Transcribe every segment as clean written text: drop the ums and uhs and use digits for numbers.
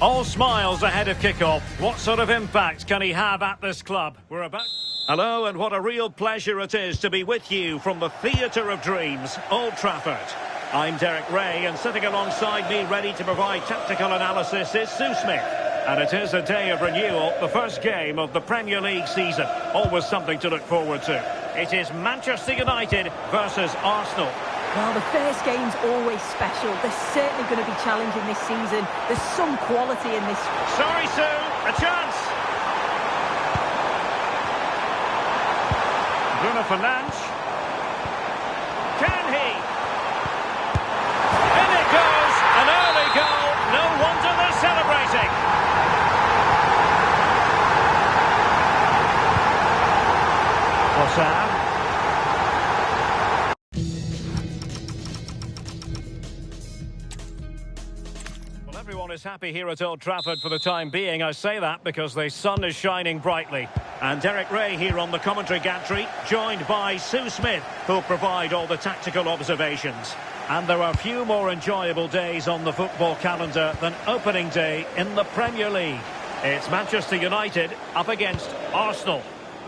All smiles ahead of kick-off. What sort of impact can he have at this club? We're about... Hello, and what a real pleasure it is to be with you from the Theatre of Dreams, Old Trafford. I'm Derek Ray, and sitting alongside me ready to provide tactical analysis is Sue Smith. And it is a day of renewal, the first game of the Premier League season. Always something to look forward to. It is Manchester United versus Arsenal. Well, the first game's always special. They're certainly going to be challenging this season. There's some quality in this. Sorry, Sue. A chance. Bruno Fernandes. Can he? In it goes. An early goal. No wonder they're celebrating. Trossard. Everyone is happy here at Old Trafford for the time being. I say that because the sun is shining brightly. And Derek Ray here on the commentary gantry, joined by Sue Smith, who'll provide all the tactical observations. And there are few more enjoyable days on the football calendar than opening day in the Premier League. It's Manchester United up against Arsenal.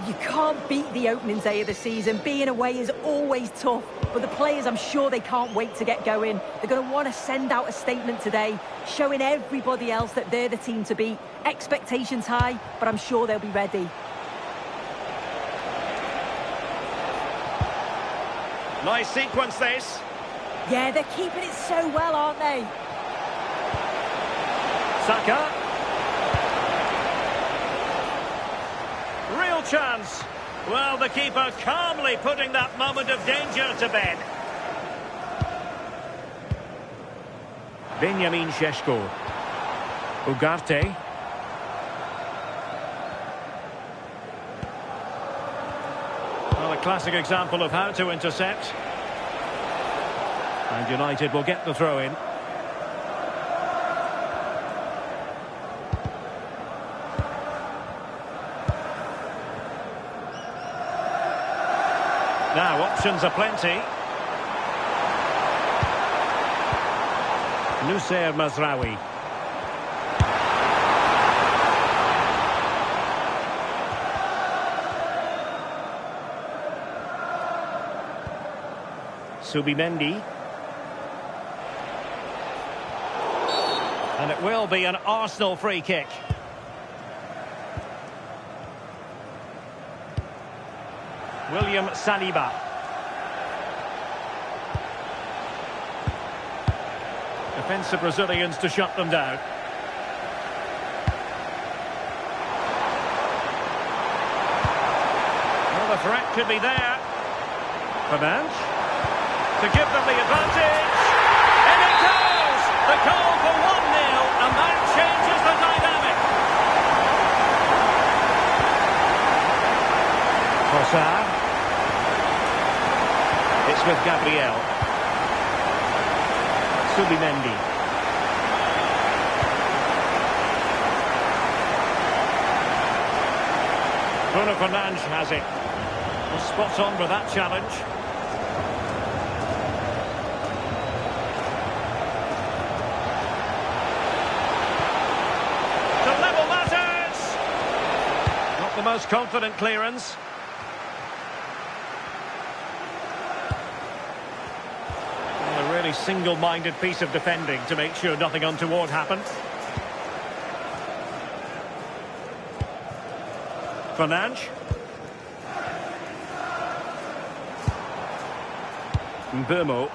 You can't beat the opening day of the season. Being away is always tough. But the players, I'm sure they can't wait to get going. They're going to want to send out a statement today, showing everybody else that they're the team to beat. Expectations high, but I'm sure they'll be ready. Nice sequence, this. Yeah, they're keeping it so well, aren't they? Saka. Real chance. Well, the keeper calmly putting that moment of danger to bed. Benjamin Šeško. Ugarte. Well, a classic example of how to intercept. And United will get the throw in. Now, options are plenty. Noussair Mazraoui. Subimendi. And it will be an Arsenal free kick. William Saliba. Defensive Brazilians to shut them down. Well, the threat could be there. Fernandes to give them the advantage. In it goes! The goal for 1-0, and that changes the dynamic. Trossard. It's with Gabriel. Subimendi. Bruno Fernandes has it. Well, spot on with that challenge. To level matters! Not the most confident clearance. Really single-minded piece of defending to make sure nothing untoward happens. Fernandes. Mbeumo.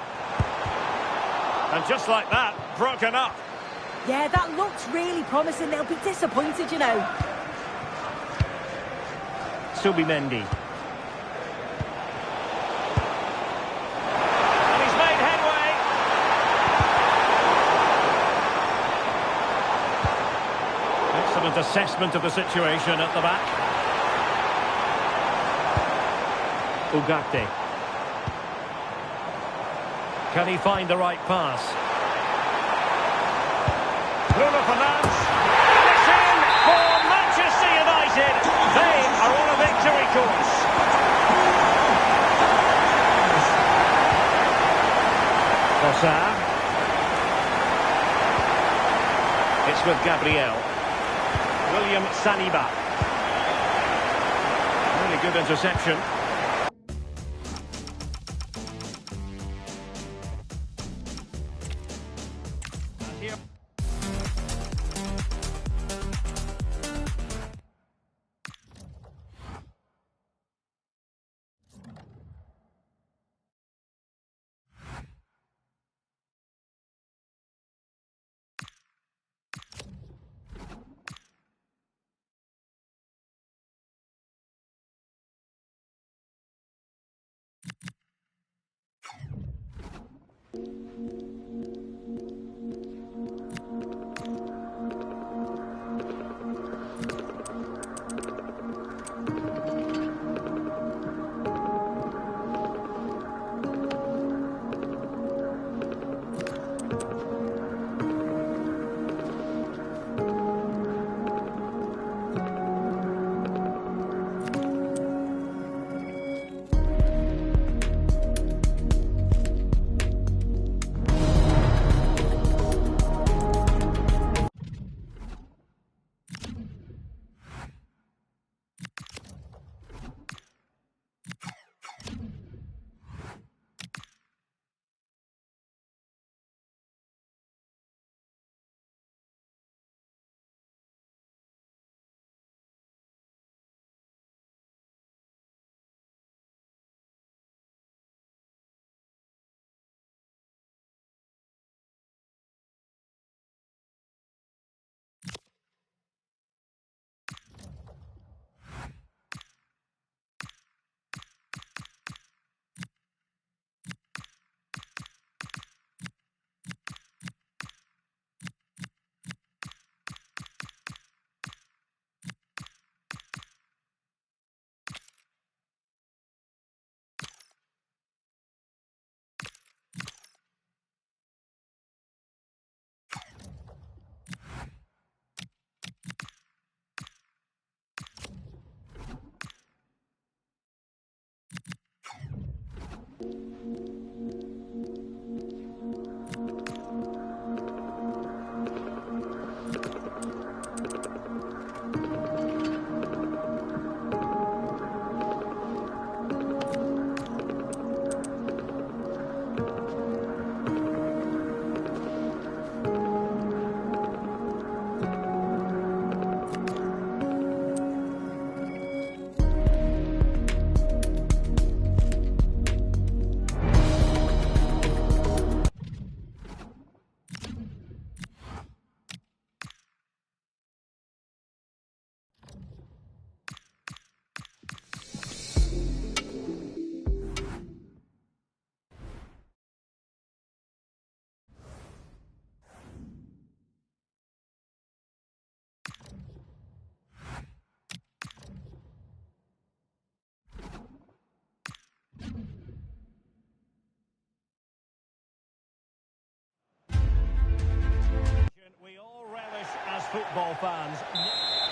And just like that, broken up. Yeah, that looks really promising. They'll be disappointed, you know. Subimendi. Assessment of the situation at the back. Ugarte. Can he find the right pass? Bruno Fernandes. And it's in for Manchester United. They are on a victory course. Trossard. It's with Gabriel. William Saliba. Really good interception. And here. We all relish as football fans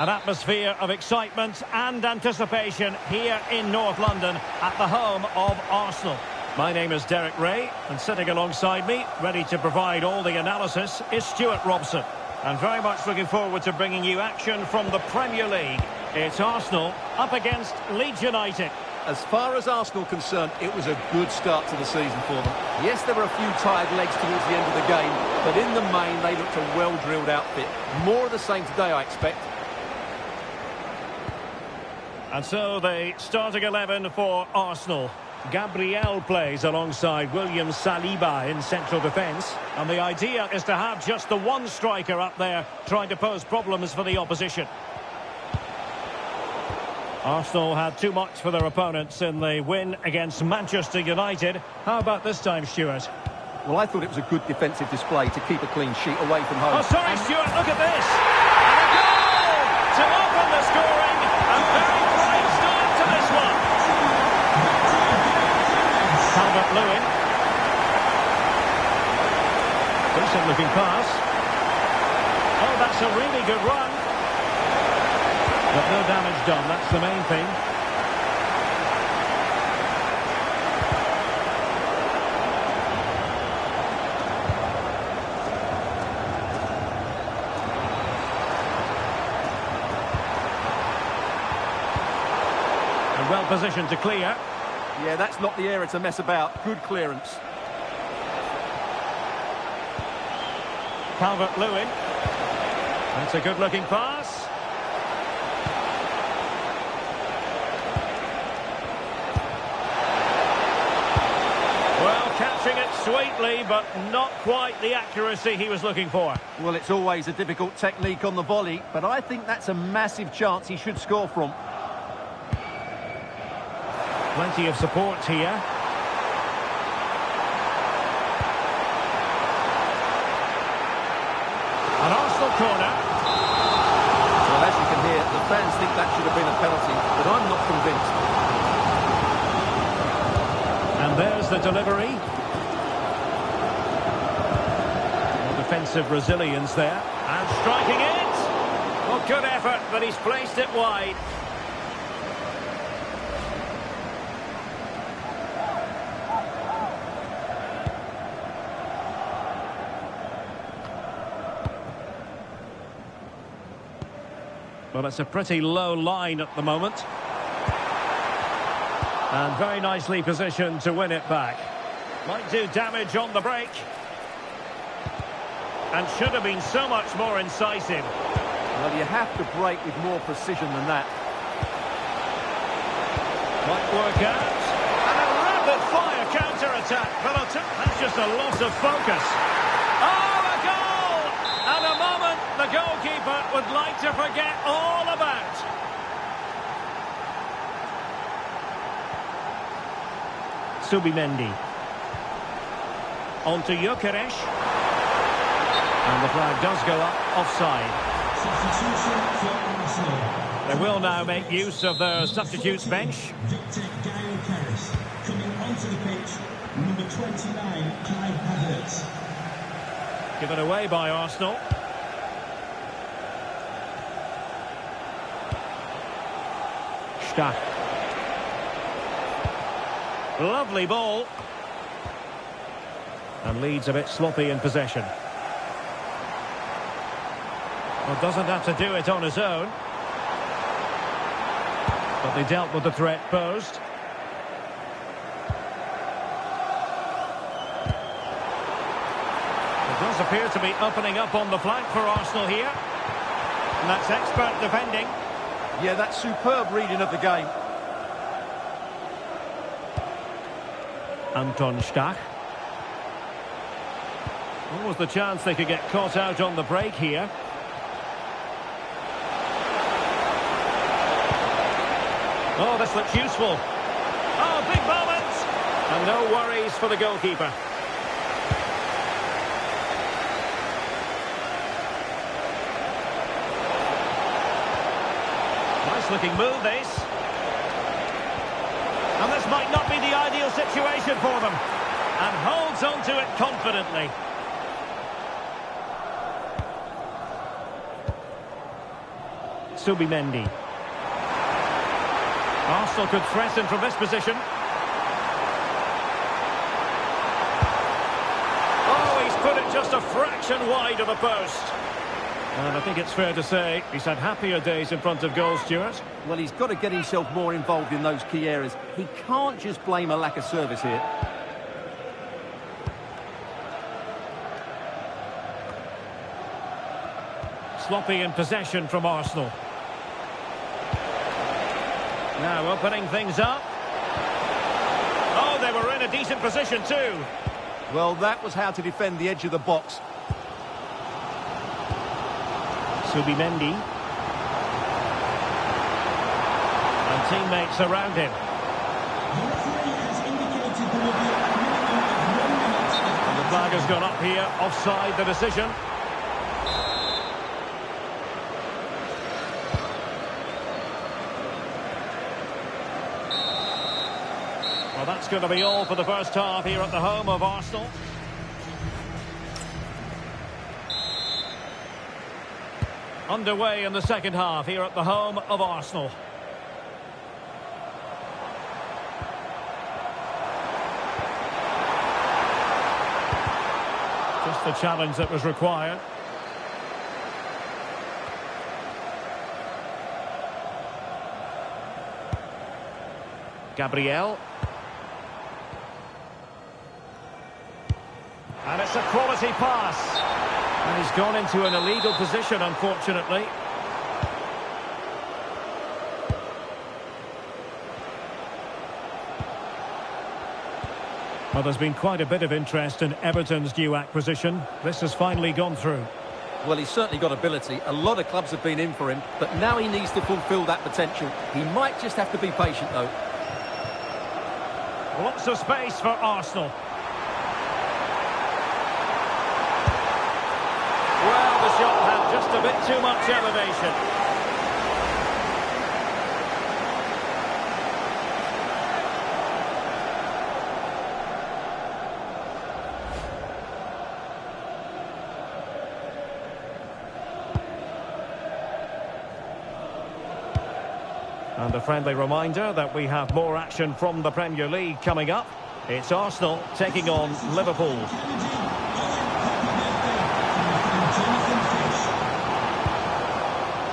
an atmosphere of excitement and anticipation here in North London at the home of Arsenal. My name is Derek Ray, and sitting alongside me, ready to provide all the analysis, is Stuart Robson. And very much looking forward to bringing you action from the Premier League. It's Arsenal up against Leeds United. As far as Arsenal concerned, it was a good start to the season for them. Yes, there were a few tired legs towards the end of the game, but in the main, they looked a well-drilled outfit. More of the same today, I expect. And so the starting 11 for Arsenal. Gabriel plays alongside William Saliba in central defence. And the idea is to have just the one striker up there trying to pose problems for the opposition. Arsenal had too much for their opponents in the win against Manchester United. How about this time, Stuart? Well, I thought it was a good defensive display to keep a clean sheet away from home. Oh, sorry, Stuart, look at this! And a goal to open the scoring. A very fine start to this one. Calvert-Lewin. Decent looking pass. Oh, that's a really good run. But no damage done, that's the main thing. well positioned to clear. Yeah, that's not the area to mess about. Good clearance. Calvert-Lewin. That's a good-looking pass. Well, catching it sweetly, but not quite the accuracy he was looking for. Well, it's always a difficult technique on the volley, but I think that's a massive chance he should score from. Plenty of support here. An Arsenal corner. Well, as you can hear, the fans think that should have been a penalty, but I'm not convinced. And there's the delivery. Well, defensive resilience there. And striking it. Well, good effort, but he's placed it wide. Well, it's a pretty low line at the moment. And very nicely positioned to win it back. Might do damage on the break. And should have been so much more incisive. Well, you have to break with more precision than that. Might work out. And a rapid-fire counter-attack. But that's just a loss of focus. Oh, a goal! And a moment the goalkeeper would like to forget all about. Subimendi. On to Gyökeres. And the flag does go up offside. Substitution for Arsenal. They will now make use of their substitutes bench. Victor Gyökeres coming onto the pitch, number 29, Kai Havertz. Given away by Arsenal. Stach. Lovely ball. And Leeds a bit sloppy in possession. Well, doesn't have to do it on his own. But they dealt with the threat posed. It does appear to be opening up on the flank for Arsenal here. And that's expert defending. Yeah, that's superb reading of the game. Anton Stach. What was the chance they could get caught out on the break here? Oh, this looks useful. Oh, big moment! And no worries for the goalkeeper. Nice looking move, this. And this might not be the ideal situation for them. And holds on to it confidently. Subimendi. Arsenal could threaten from this position. Oh, he's put it just a fraction wide of the post. And I think it's fair to say he's had happier days in front of goal, Stuart. Well, he's got to get himself more involved in those key areas. He can't just blame a lack of service here. Sloppy in possession from Arsenal. Now opening things up. Oh, they were in a decent position too. Well, that was how to defend the edge of the box. Subimendi. And teammates around him. The referee has indicated there will be a minimum of 1 minute. And the flag has gone up here, offside the decision. Well, that's going to be all for the first half here at the home of Arsenal. Underway in the second half here at the home of Arsenal. Just the challenge that was required. Gabriel. And it's a quality pass. And he's gone into an illegal position, unfortunately. Well, there's been quite a bit of interest in Everton's new acquisition. This has finally gone through. Well, he's certainly got ability. A lot of clubs have been in for him, but now he needs to fulfil that potential. He might just have to be patient, though. Lots of space for Arsenal. Well, the shot had just a bit too much elevation. And a friendly reminder that we have more action from the Premier League coming up. It's Arsenal taking on Liverpool.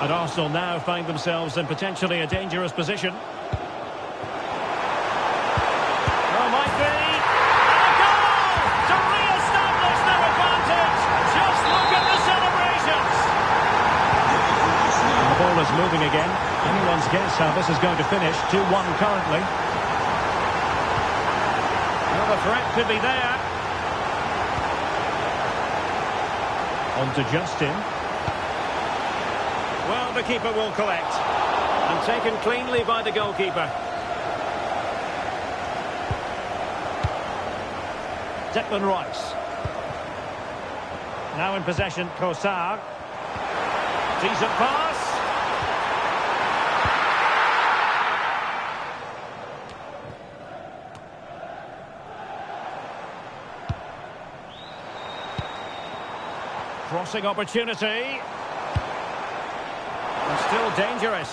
And Arsenal now find themselves in potentially a dangerous position. Oh, might be. And a goal to re-establish their advantage. Just look at the celebrations. And the ball is moving again. Anyone's guess how this is going to finish. 2-1 currently. Well, the threat could be there. On to Justin. Well, the keeper will collect. And taken cleanly by the goalkeeper. Declan Rice. Now in possession, Trossard. Decent pass. Crossing opportunity. And still dangerous.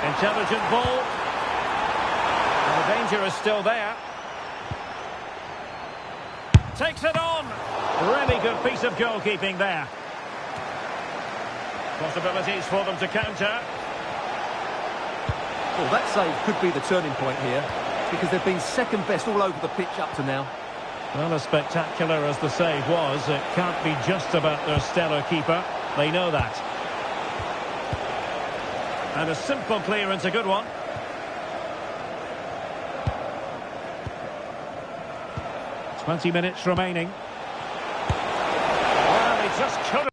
Intelligent ball. And the danger is still there. Takes it on. Really good piece of goalkeeping there. Possibilities for them to counter. Well, that save could be the turning point here, because they've been second best all over the pitch up to now. Well, as spectacular as the save was, it can't be just about their stellar keeper. They know that. And a simple clearance, a good one. Twenty minutes remaining. Well, they just couldn't.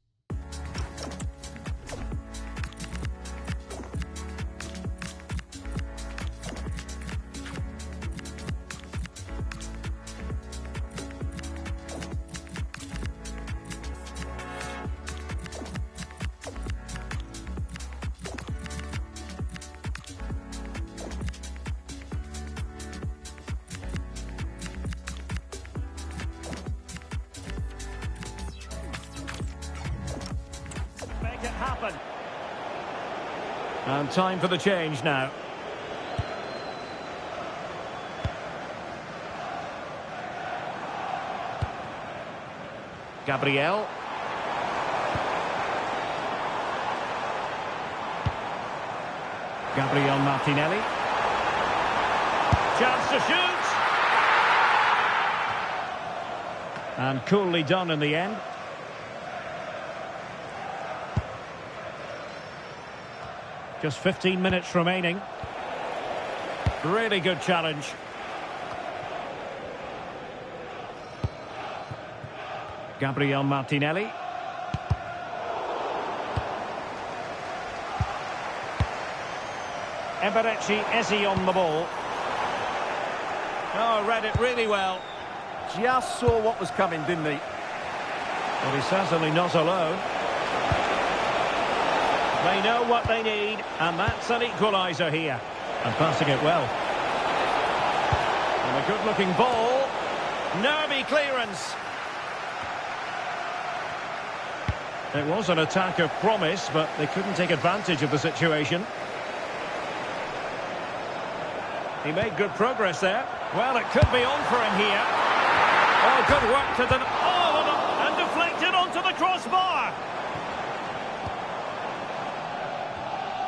Happen. And time for the change now. Gabriel. Gabriel Martinelli. Chance to shoot. And coolly done in the end. Just 15 minutes remaining. Really good challenge. Gabriel Martinelli. Eberechi Eze on the ball. Oh, read it really well. Just saw what was coming, didn't he? Well, he's certainly not alone. They know what they need, and that's an equaliser here. And passing it well. And a good-looking ball. Nervy clearance. It was an attack of promise, but they couldn't take advantage of the situation. He made good progress there. Well, it could be on for him here. Oh, good work to the... Oh, and deflected onto the crossbar.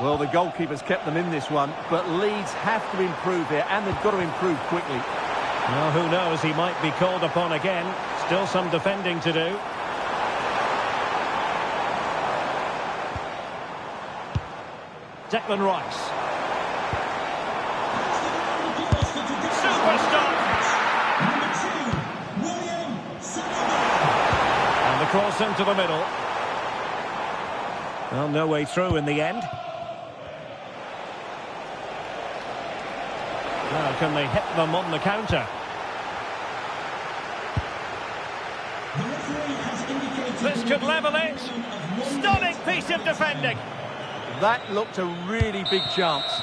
Well, the goalkeeper's kept them in this one, but Leeds have to improve here, and they've got to improve quickly. Well, who knows, he might be called upon again. Still some defending to do. Declan Rice. Superstar! And the cross into the middle. Well, no way through in the end. Now, can they hit them on the counter? This could level it. Stunning piece of defending. That looked a really big chance.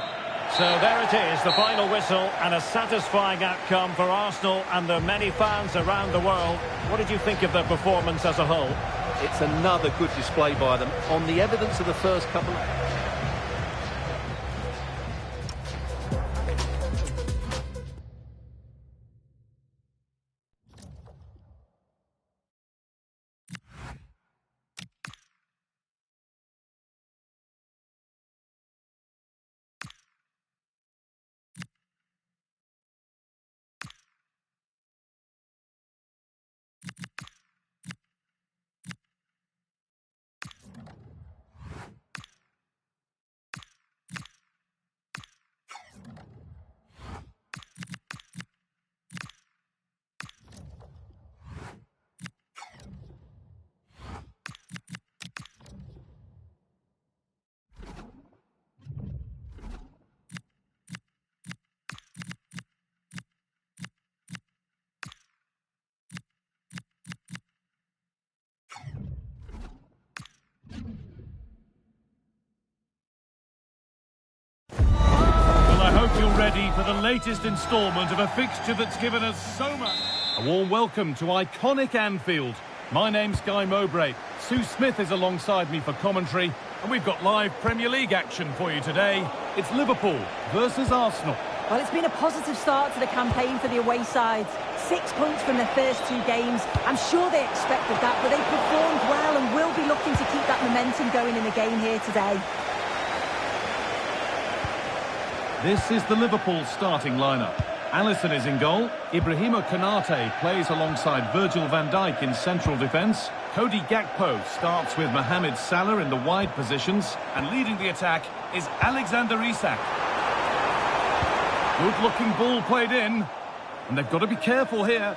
So there it is, the final whistle, and a satisfying outcome for Arsenal and their many fans around the world. What did you think of their performance as a whole? It's another good display by them. On the evidence of the first couple of... You're ready for the latest instalment of a fixture that's given us so much. A warm welcome to iconic Anfield. My name's Guy Mowbray. Sue Smith is alongside me for commentary, and we've got live Premier League action for you today. It's Liverpool versus Arsenal. Well, it's been a positive start to the campaign for the away sides. 6 points from their first 2 games. I'm sure they expected that, but they performed well and will be looking to keep that momentum going in the game here today. This is the Liverpool starting lineup. Alisson is in goal. Ibrahima Konate plays alongside Virgil van Dijk in central defence. Cody Gakpo starts with Mohamed Salah in the wide positions. And leading the attack is Alexander Isak. Good-looking ball played in. And they've got to be careful here.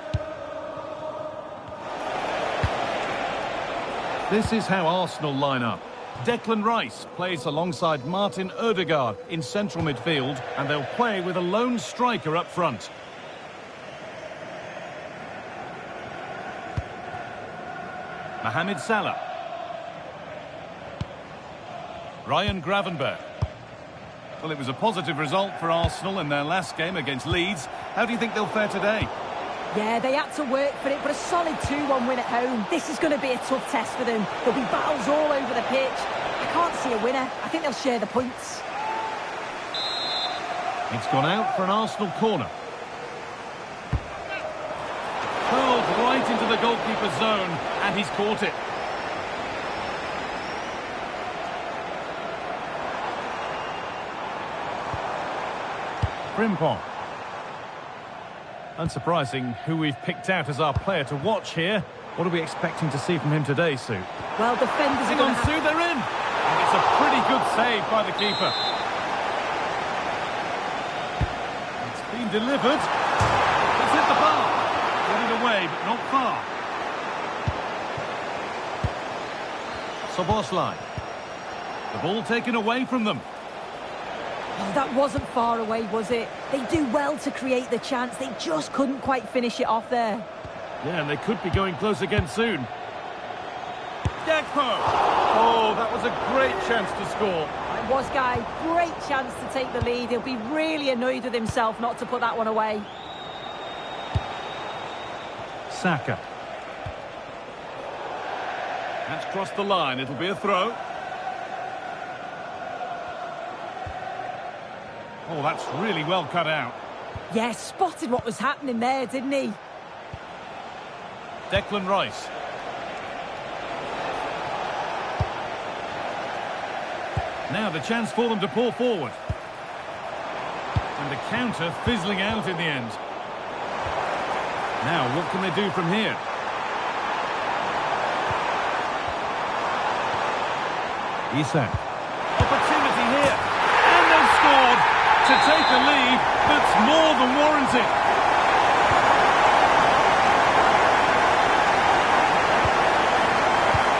This is how Arsenal line up. Declan Rice plays alongside Martin Ødegaard in central midfield, and they'll play with a lone striker up front. Mohamed Salah. Ryan Gravenberch. Well, it was a positive result for Arsenal in their last game against Leeds. How do you think they'll fare today? Yeah, they had to work for it, but a solid 2-1 win at home. This is going to be a tough test for them. There'll be battles all over the pitch. I can't see a winner. I think they'll share the points. It's gone out for an Arsenal corner. Hurled right into the goalkeeper's zone, and he's caught it. Frimpong. Unsurprising who we've picked out as our player to watch here. What are we expecting to see from him today, Sue? Well, defenders are going to Sue, they're in! And it's a pretty good save by the keeper. It's been delivered. It's hit the bar. Got it away, but not far. Szoboszlai. The ball taken away from them. Oh, that wasn't far away, was it? They do well to create the chance. They just couldn't quite finish it off there. Yeah, and they could be going close again soon. Gakpo! Oh, that was a great chance to score. It was, Guy. Great chance to take the lead. He'll be really annoyed with himself not to put that one away. Saka. That's crossed the line. It'll be a throw. Oh, that's really well cut out. Yeah, spotted what was happening there, didn't he? Declan Rice. Now the chance for them to pour forward. And the counter fizzling out in the end. Now, what can they do from here? Isak. Opportunity here. And they've scored to take a lead that's more than warranted.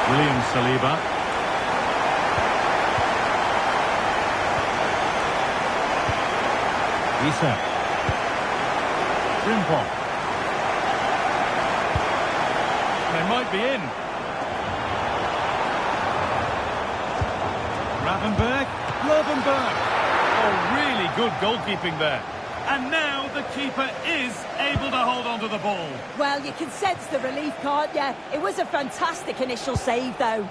William Saliba. Isak. Frimpong. They might be in. Gravenberg. Oh, really good goalkeeping there. And now the keeper is able to hold on to the ball. Well, you can sense the relief, can't you? It was a fantastic initial save, though.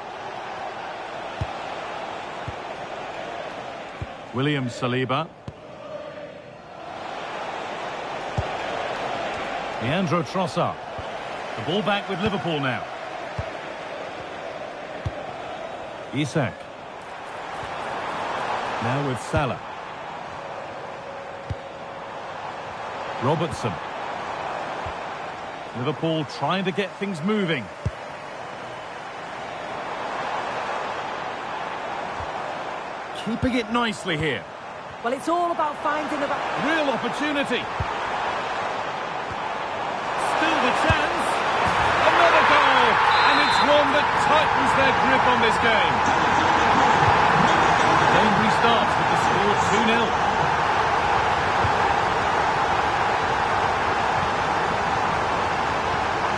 William Saliba. Leandro Trossard. The ball back with Liverpool now. Isak. Now with Salah. Robertson. Liverpool trying to get things moving. Keeping it nicely here. Well, it's all about finding the... Real opportunity. Still the chance. Another goal. And it's one that tightens their grip on this game. The game restarts with the score 2-0.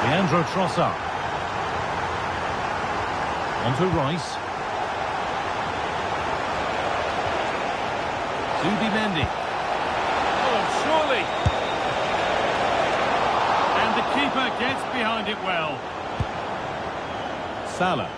Leandro Trossard. On to Rice. Zubimendi. Oh, surely. And the keeper gets behind it well. Salah.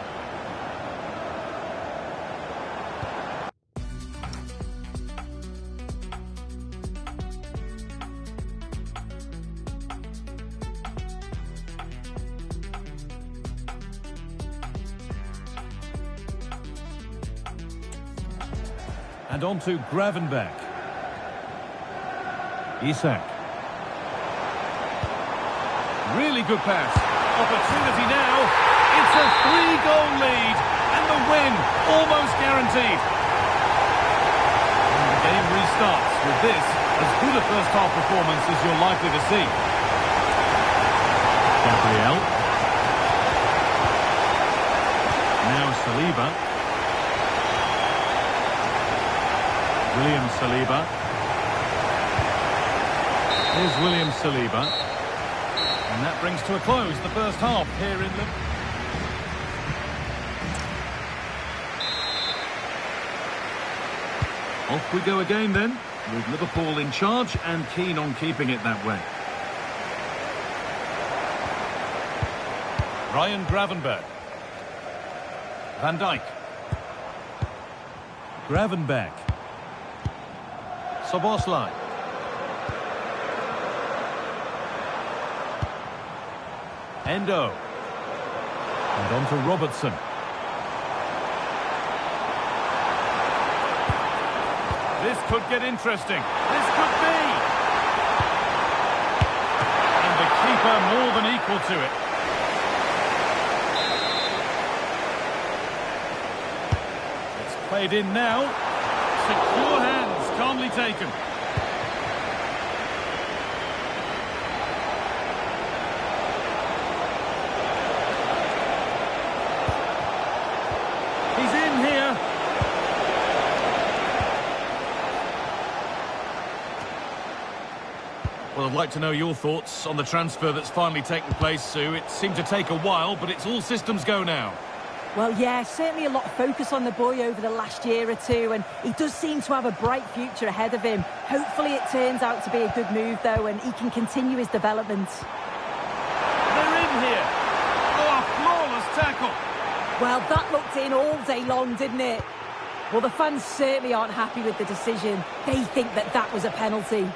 And on to Gravenberg. Isak. Really good pass. Opportunity now. It's a 3-goal lead. And the win almost guaranteed. And the game restarts with this as good a first-half performance as you're likely to see. Gabriel. Now Saliba. William Saliba. Here's William Saliba. And that brings to a close the first half here in Liverpool. Off we go again then, with Liverpool in charge and keen on keeping it that way. Ryan Gravenberg. Van Dijk. Gravenberg. Szoboszlai. Endo. And on to Robertson. This could get interesting. This could be. And the keeper more than equal to it. It's played in now. Secure hands, calmly taken. He's in here. Well, I'd like to know your thoughts on the transfer that's finally taken place, Sue. It seemed to take a while, but it's all systems go now. Well, yeah, certainly a lot of focus on the boy over the last year or two, and he does seem to have a bright future ahead of him. Hopefully it turns out to be a good move, though, and he can continue his development. They're in here. Oh, a flawless tackle. Well, that looked in all day long, didn't it? Well, the fans certainly aren't happy with the decision. They think that that was a penalty.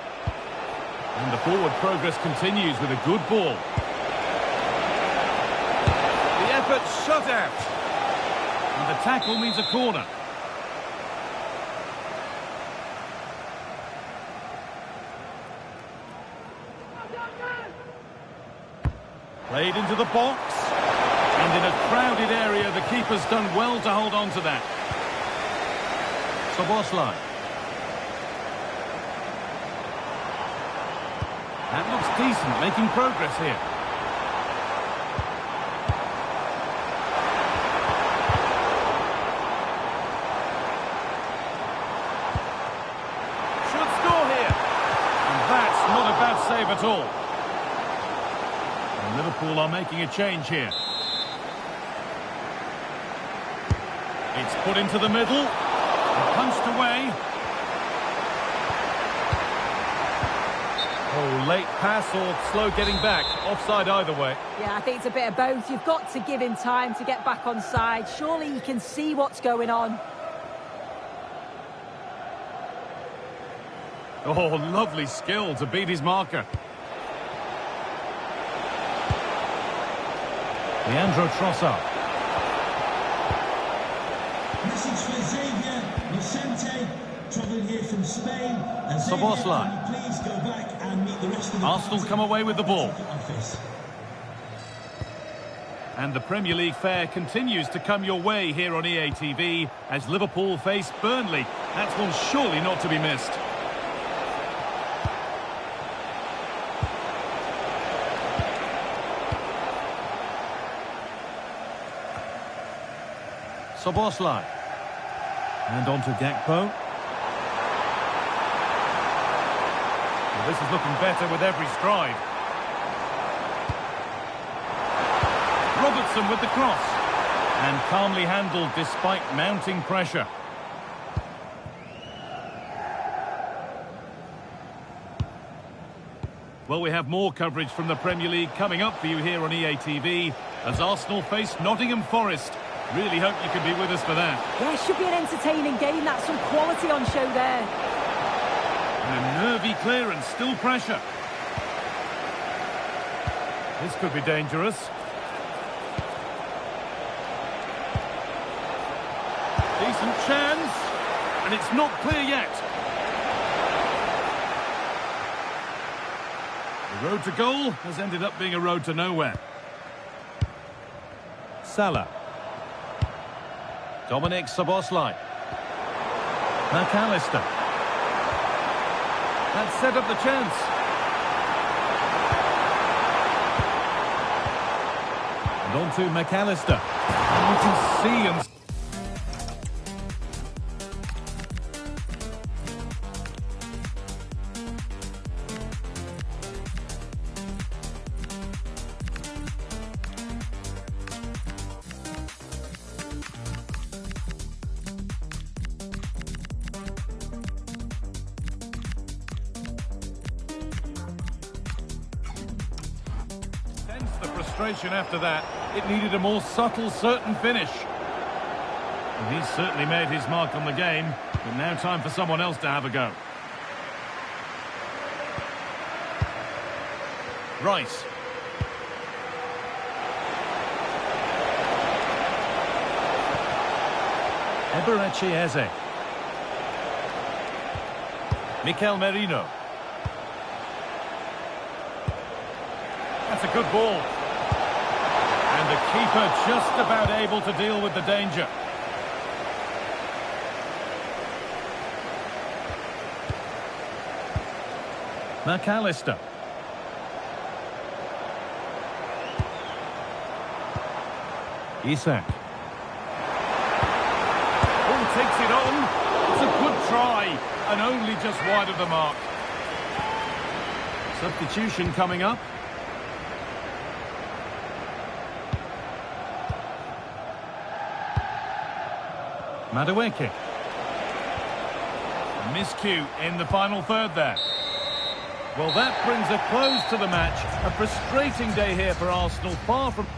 And the forward progress continues with a good ball. The effort shut out. And the tackle means a corner. Played into the box. And in a crowded area, the keeper's done well to hold on to that. Szoboszlai. That looks decent, making progress here. Should score here. And that's not a bad save at all. And Liverpool are making a change here. It's put into the middle. And punched away. Oh, late pass or slow getting back. Offside either way. Yeah, I think it's a bit of both. You've got to give him time to get back on side. Surely he can see what's going on. Oh, lovely skill to beat his marker. Leandro Trossard. Message for Xavier Vicente, travelling here from Spain. Szoboszlai. Please go back and meet the rest of the Arsenal come away with the ball. office. And the Premier League fare continues to come your way here on EA TV as Liverpool face Burnley. That's one surely not to be missed. Szoboszlai. And on to Gakpo. Well, this is looking better with every stride. Robertson with the cross. And calmly handled despite mounting pressure. Well, we have more coverage from the Premier League coming up for you here on EA TV as Arsenal face Nottingham Forest. Really hope you can be with us for that. Yeah, it should be an entertaining game. That's some quality on show there. And a nervy clearance, still pressure. This could be dangerous. Decent chance. And it's not clear yet. The road to goal has ended up being a road to nowhere. Salah. Dominik Szoboszlai. McAllister. That set up the chance. And on to McAllister. And you can see him. The frustration after that, it needed a more subtle, certain finish. And he's certainly made his mark on the game, but now time for someone else to have a go. Rice. Eberechi Eze. Mikel Merino. That's a good ball. And the keeper just about able to deal with the danger. McAllister. Isak. Oh, takes it on. It's a good try. And only just wide of the mark. Substitution coming up. Madueke. Miscue in the final third there. Well, that brings a close to the match. A frustrating day here for Arsenal, far from...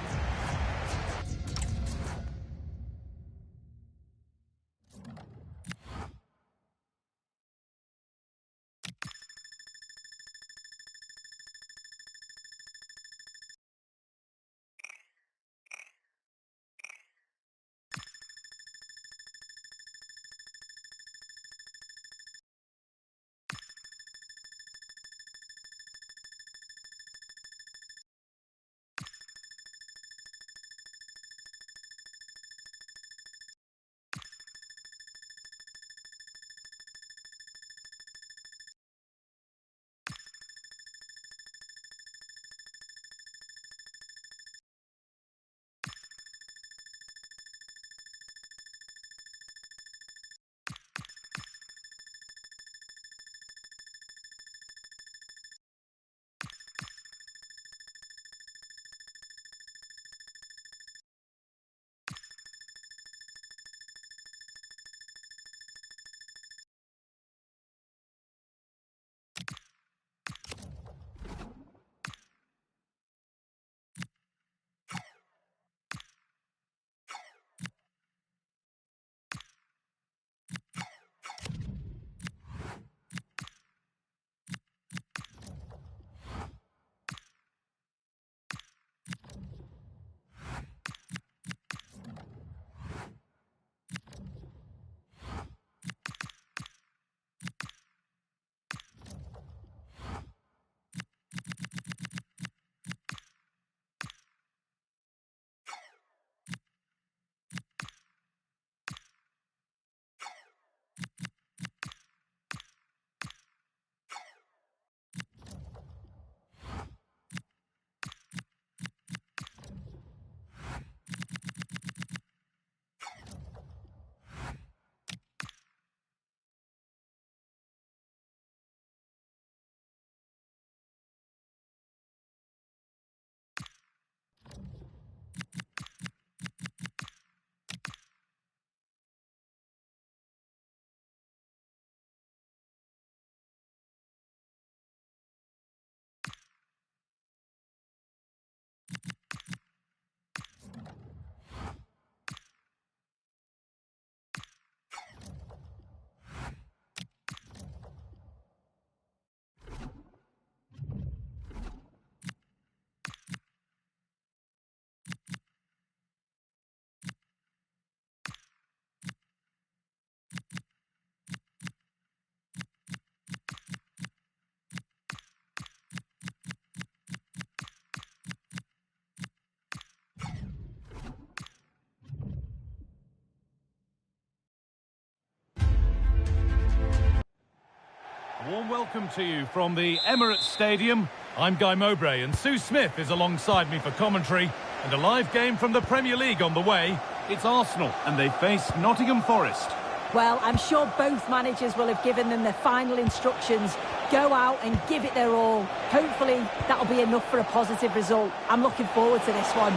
A warm welcome to you from the Emirates Stadium. I'm Guy Mowbray and Sue Smith is alongside me for commentary. And a live game from the Premier League on the way. It's Arsenal and they face Nottingham Forest. Well, I'm sure both managers will have given them their final instructions. Go out and give it their all. Hopefully, that'll be enough for a positive result. I'm looking forward to this one.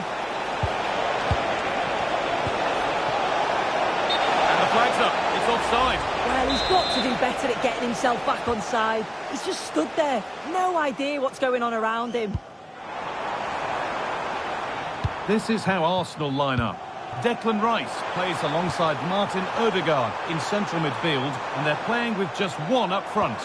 And the flag's up. It's offside. Well, he's got to do better at getting himself back on side. He's just stood there. No idea what's going on around him. This is how Arsenal line up. Declan Rice plays alongside Martin Odegaard in central midfield, and they're playing with just one up front.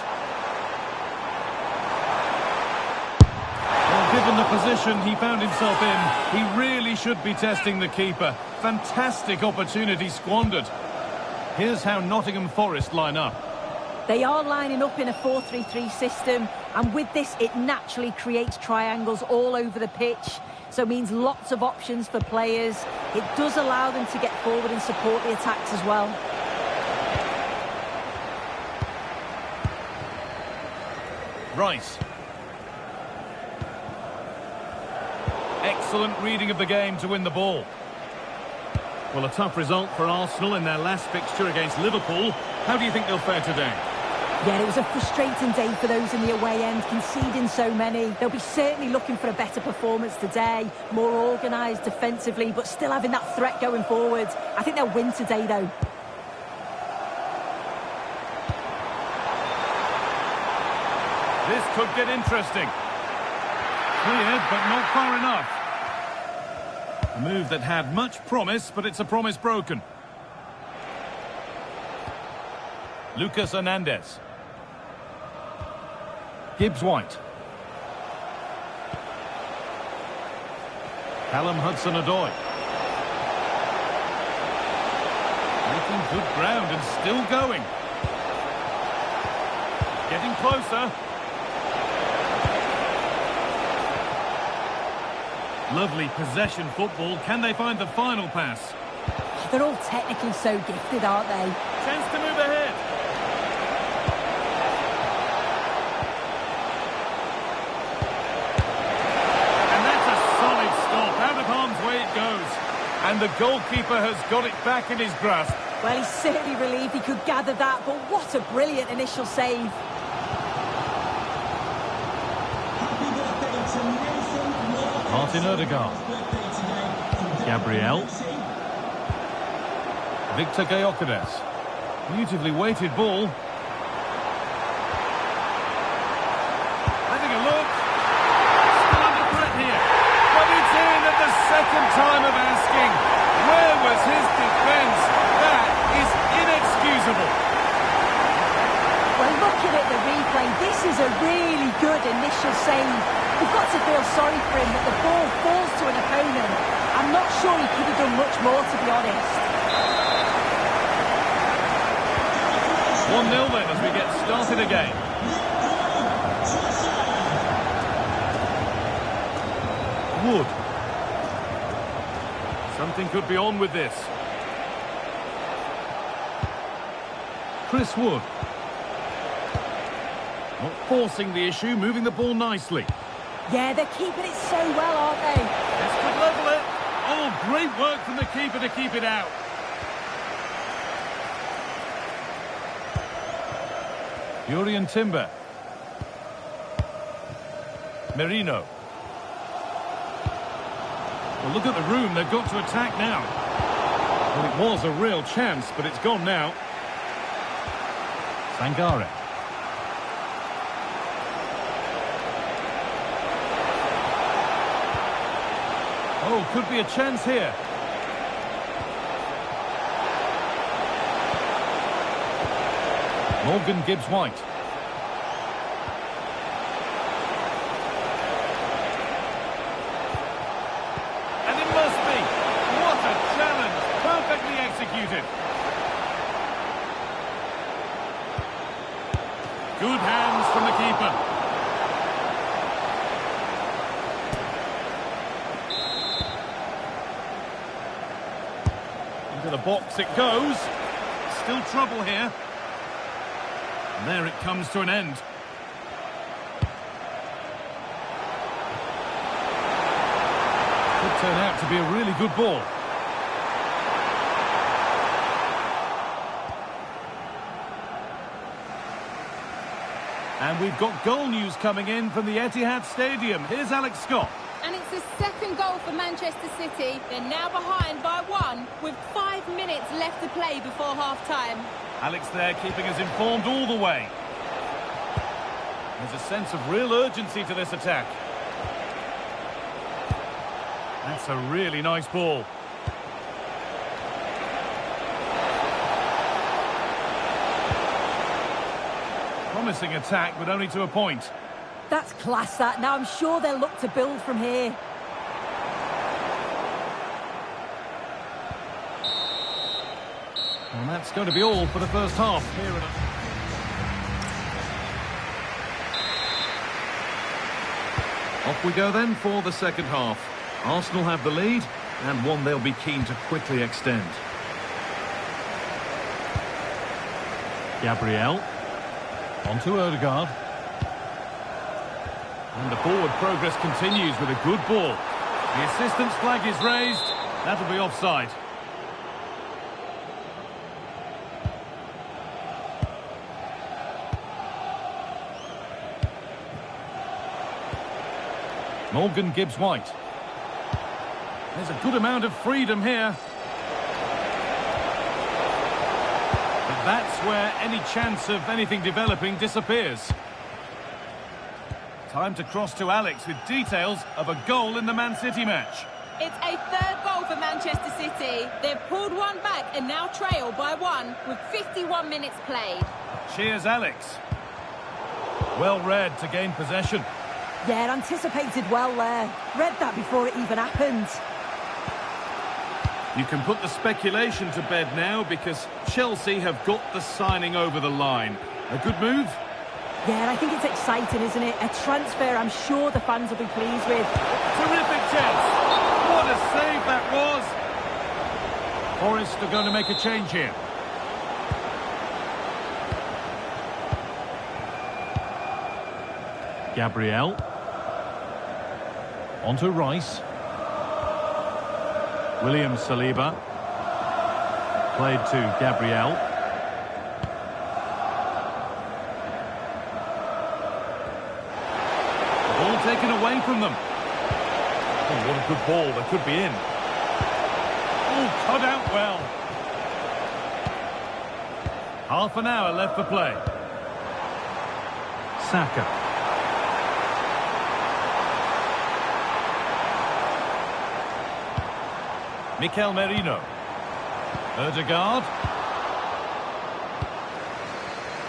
Well, given the position he found himself in, he really should be testing the keeper. Fantastic opportunity squandered. Here's how Nottingham Forest line up. They are lining up in a 4-3-3 system, and with this, it naturally creates triangles all over the pitch. So it means lots of options for players. It does allow them to get forward and support the attacks as well. Rice. Excellent reading of the game to win the ball. Well, a tough result for Arsenal in their last fixture against Liverpool. How do you think they'll fare today? Yeah, it was a frustrating day for those in the away end, conceding so many. They'll be certainly looking for a better performance today, more organised defensively, but still having that threat going forward. I think they'll win today, though. This could get interesting. Cleared, but not far enough. A move that had much promise, but it's a promise broken. Lucas Hernandez. Gibbs-White. Callum Hudson-Odoi. Making good ground and still going. Getting closer. Lovely possession football. Can they find the final pass? They're all technically so gifted, aren't they? Chance to move ahead. And that's a solid stop. Out of harm's way it goes. And the goalkeeper has got it back in his grasp. Well, he's certainly relieved he could gather that, but what a brilliant initial save. Martin Odegaard. Gabriel. Victor Gyökeres. Beautifully weighted ball. second time of asking. Where was his defence? That is inexcusable. Well, looking at the replay, this is a really good initial save. We've got to feel sorry for him that the ball falls to an opponent. I'm not sure he could have done much more, to be honest. 1-0 then as we get started again. Wood. Something could be on with this. Chris Wood. Not forcing the issue, moving the ball nicely. Yeah, they're keeping it so well, aren't they? This could level it. Oh, great work from the keeper to keep it out. Jurrien Timber. Merino. Well, look at the room. They've got to attack now. Well, it was a real chance, but it's gone now. Sangare. Oh, could be a chance here. Morgan Gibbs-White. And it must be. What a challenge. Perfectly executed. Good hands from the keeper. Into the box it goes. Still trouble here. And there it comes to an end. Could turn out to be a really good ball. And we've got goal news coming in from the Etihad Stadium. Here's Alex Scott. And it's the second goal for Manchester City. They're now behind by 1 with 5 minutes left to play before half-time. Alex there keeping us informed all the way. There's a sense of real urgency to this attack. That's a really nice ball. Promising attack, but only to a point. That's class, that. Now I'm sure they'll look to build from here. Well, that's going to be all for the first half. Here off we go then for the second half. Arsenal have the lead, and one they'll be keen to quickly extend. Gabriel. On to Ødegaard. And the forward progress continues with a good ball. The assistant's flag is raised. That'll be offside. Morgan Gibbs-White. There's a good amount of freedom here. But that's where any chance of anything developing disappears. Time to cross to Alex with details of a goal in the Man City match. It's a third goal for Manchester City. They've pulled one back and now trail by 1 with 51 minutes played. Cheers, Alex. Well read to gain possession. Yeah, anticipated well there. Read that before it even happened. You can put the speculation to bed now because Chelsea have got the signing over the line. A good move? Yeah, and I think it's exciting, isn't it? A transfer I'm sure the fans will be pleased with. Terrific chance. What a save that was. Forest are going to make a change here. Gabriel. On to Rice. William Saliba. Played to Gabriel. The ball taken away from them. Oh, what a good ball. They could be in. Oh, cut out well. Half an hour left for play. Saka. Mikel Merino. Ødegaard.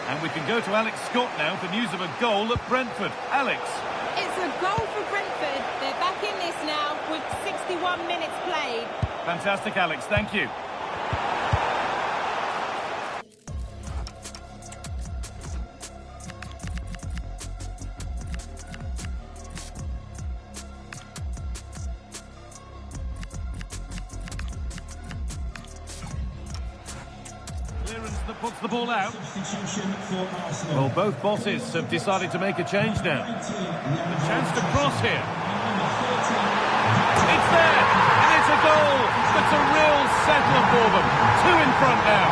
And we can go to Alex Scott now for news of a goal at Brentford. Alex. It's a goal for Brentford. They're back in this now with 61 minutes played. Fantastic, Alex. Thank you. Clearance that puts the ball out. Substitution for Arsenal. Well, both bosses have decided to make a change now. A chance to cross here. It's there, and it's a goal. It's a real settler for them. 2 in front now.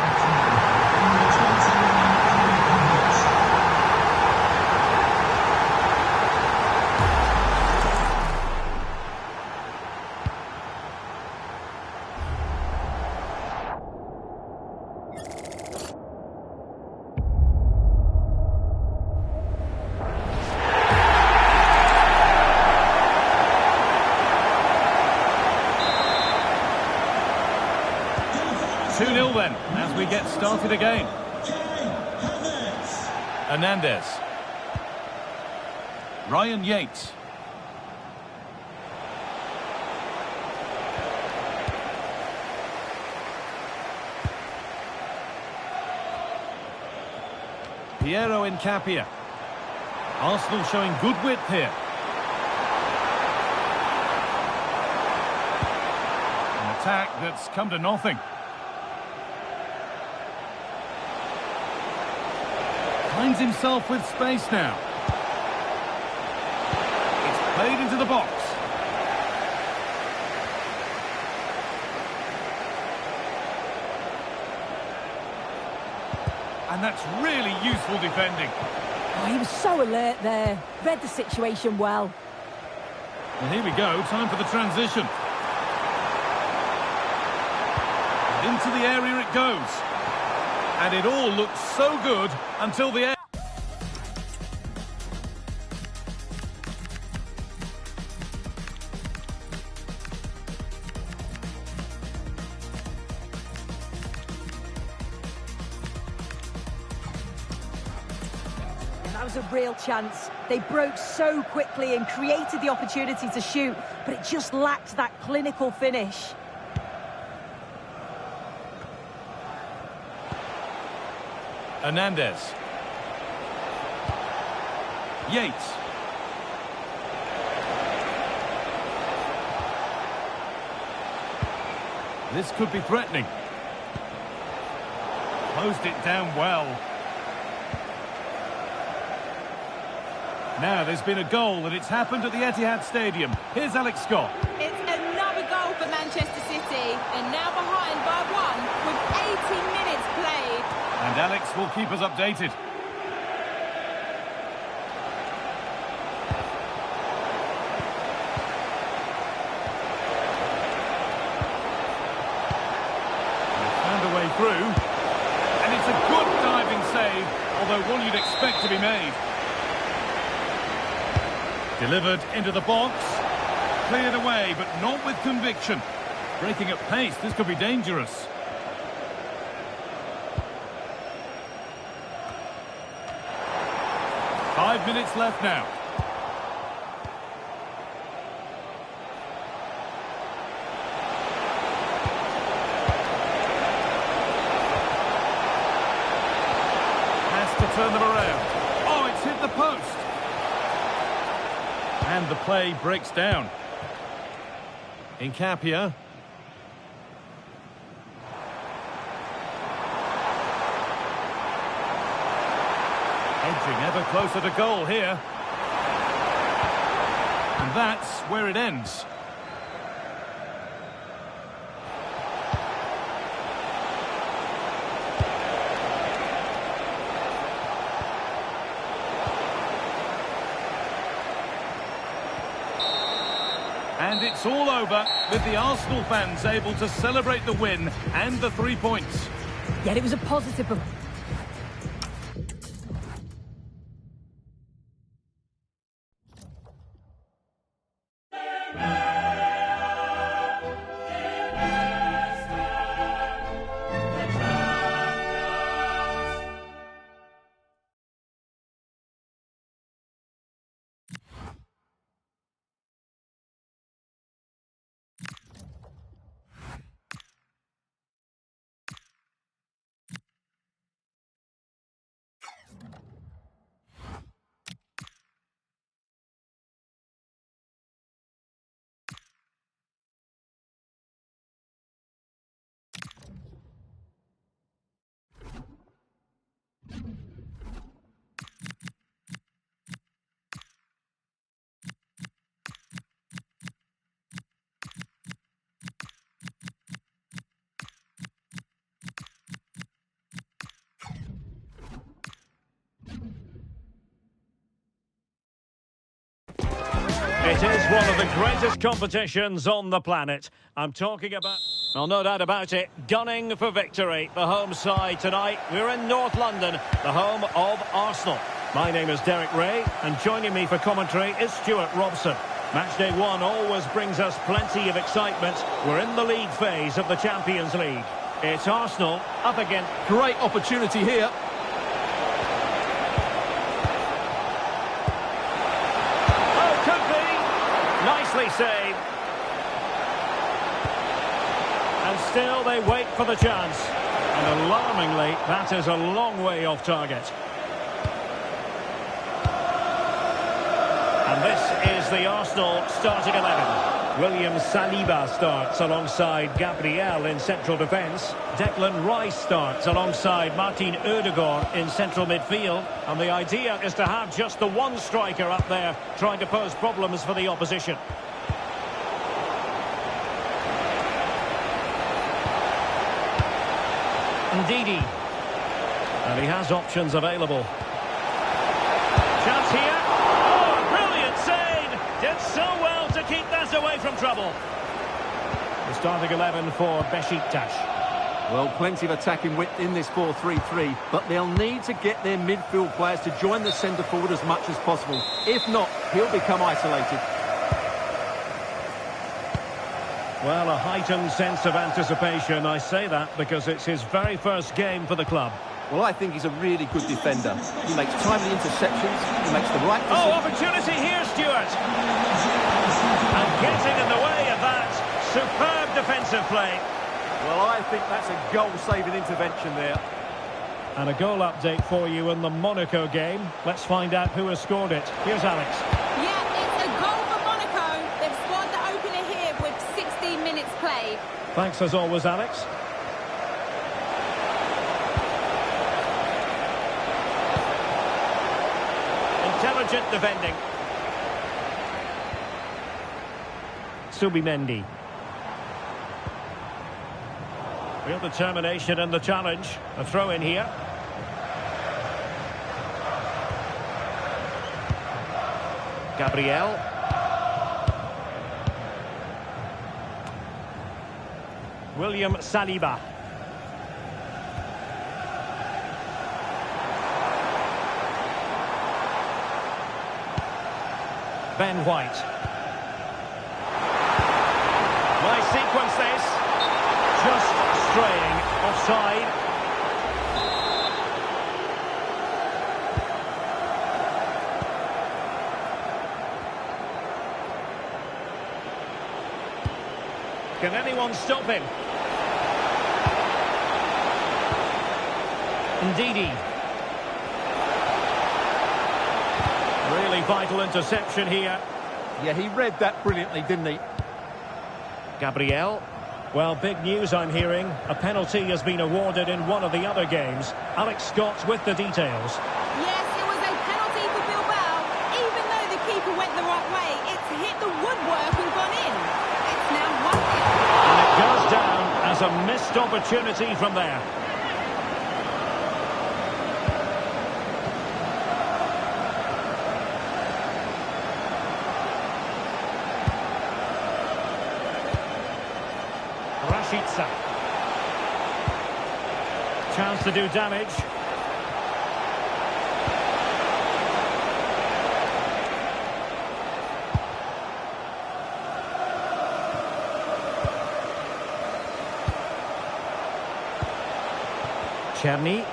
Then, as we get started again. Hernandez. Ryan Yates. Piero Incapia. Arsenal showing good width here. An attack that's come to nothing. Finds himself with space now. It's played into the box. And that's really useful defending. Oh, he was so alert there. Read the situation well. And here we go, time for the transition. Into the area it goes. And it all looked so good until the end. That was a real chance. They broke so quickly and created the opportunity to shoot, but it just lacked that clinical finish. Hernandez. Yates. This could be threatening. Closed it down well. Now there's been a goal and it's happened at the Etihad Stadium. Here's Alex Scott. It's another goal for Manchester City. And now behind by 1 with 80 minutes played. And Alex will keep us updated. Found a way through. And it's a good diving save, although one you'd expect to be made. Delivered into the box. Cleared away, but not with conviction. Breaking at pace, this could be dangerous. Five minutes left now. Has to turn them around. Oh, it's hit the post. And the play breaks down. Incapia. Edging ever closer to goal here. And that's where it ends. And it's all over, with the Arsenal fans able to celebrate the win and the 3 points. Yet it was a positive performance. It is one of the greatest competitions on the planet. I'm talking about, well, no doubt about it, gunning for victory. The home side tonight, we're in North London, the home of Arsenal. My name is Derek Ray, and joining me for commentary is Stuart Robson. Matchday 1 always brings us plenty of excitement. We're in the league phase of the Champions League. It's Arsenal up again. Great opportunity here. Oh, could be. Nicely saved. And still they wait for the chance. And alarmingly, that is a long way off target. And this is the Arsenal starting 11. William Saliba starts alongside Gabriel in central defence. Declan Rice starts alongside Martin Ødegaard in central midfield. And the idea is to have just the one striker up there trying to pose problems for the opposition. Ndidi. And he has options available. Chance here. Oh, brilliant save! Did so well to keep that away from trouble. The starting 11 for Besiktas. Well, plenty of attacking width in this 4-3-3, but they'll need to get their midfield players to join the centre forward as much as possible. If not, he'll become isolated. Well, a heightened sense of anticipation. I say that because it's his very first game for the club. Well, I think he's a really good defender. He makes timely interceptions, he makes the right decision. Oh, opportunity here, Stuart! And getting in the way of that. Superb defensive play. Well, I think that's a goal-saving intervention there. And a goal update for you in the Monaco game. Let's find out who has scored it. Here's Alex. Yeah, it's a goal for Monaco. They've scored the opener here with 16 minutes played. Thanks as always, Alex. Intelligent defending. Subimendi. Real determination in the challenge. A throw in here. Gabriel. William Saliba. Ben White. Nice sequence this. Just straying offside. Can anyone stop him? Ndidi. Really vital interception here. Yeah, he read that brilliantly, didn't he? Gabriel. Well, big news I'm hearing. A penalty has been awarded in one of the other games. Alex Scott with the details. Yes, it was a penalty for Bilbao. Even though the keeper went the right way, it's hit the woodwork and gone in. It's now 1-0. And it goes down as a missed opportunity from there. Rashica. Chance to do damage. Cherny.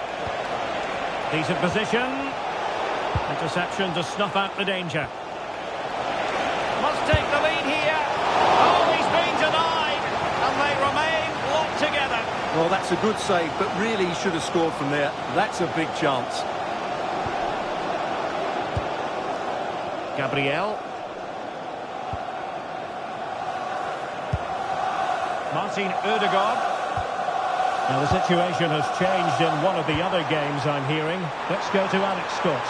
Decent position. Interception to snuff out the danger. Must take the lead here. Oh, he's been denied. And they remain locked together. Well, that's a good save, but really he should have scored from there. That's a big chance. Gabriel. Martin Ødegaard. Now the situation has changed in one of the other games I'm hearing. Let's go to Alex Scott.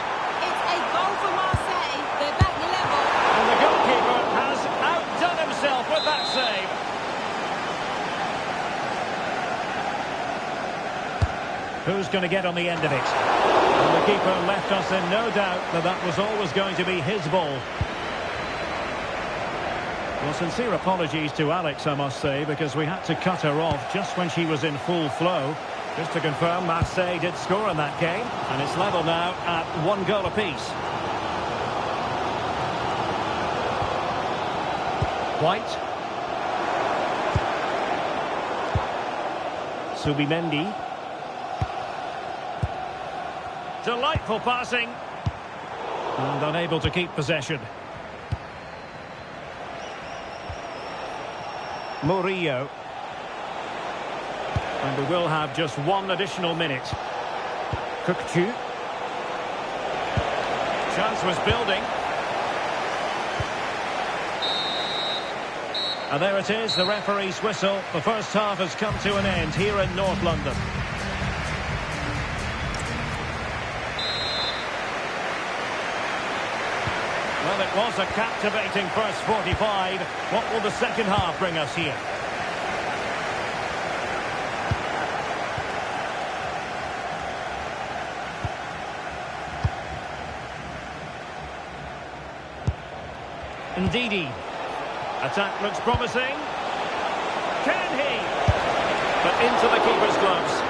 It's a goal for Marseille. They're back level. And the goalkeeper has outdone himself with that save. Who's going to get on the end of it? And the keeper left us in no doubt that that was always going to be his ball. Well, sincere apologies to Alex, I must say, because we had to cut her off just when she was in full flow. Just to confirm, Marseille did score in that game, and it's level now at 1 goal apiece. White. Subimendi. Delightful passing. And unable to keep possession. Murillo. And we will have just one additional minute. Kukçu. Chance was building. And there it is, the referee's whistle. The first half has come to an end here in North London. Well, it was a captivating first 45. What will the second half bring us here? Ndidi. Attack looks promising. Can he? But into the keeper's gloves.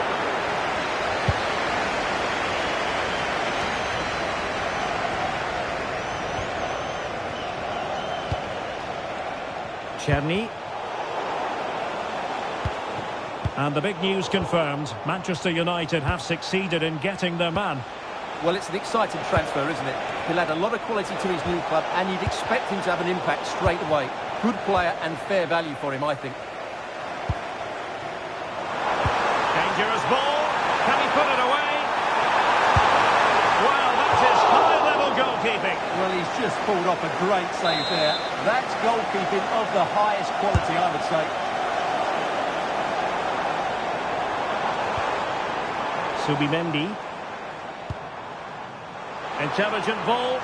Czerny. And the big news confirmed. Manchester United have succeeded in getting their man. Well, it's an exciting transfer, isn't it? He'll add a lot of quality to his new club, and you'd expect him to have an impact straight away. Good player and fair value for him, I think. Dangerous ball. Can he put it away? Well, that is high-level goalkeeping. Well, he's just pulled off a great save there. That's goalkeeping of the highest quality, I would say. Subimendi. Intelligent ball.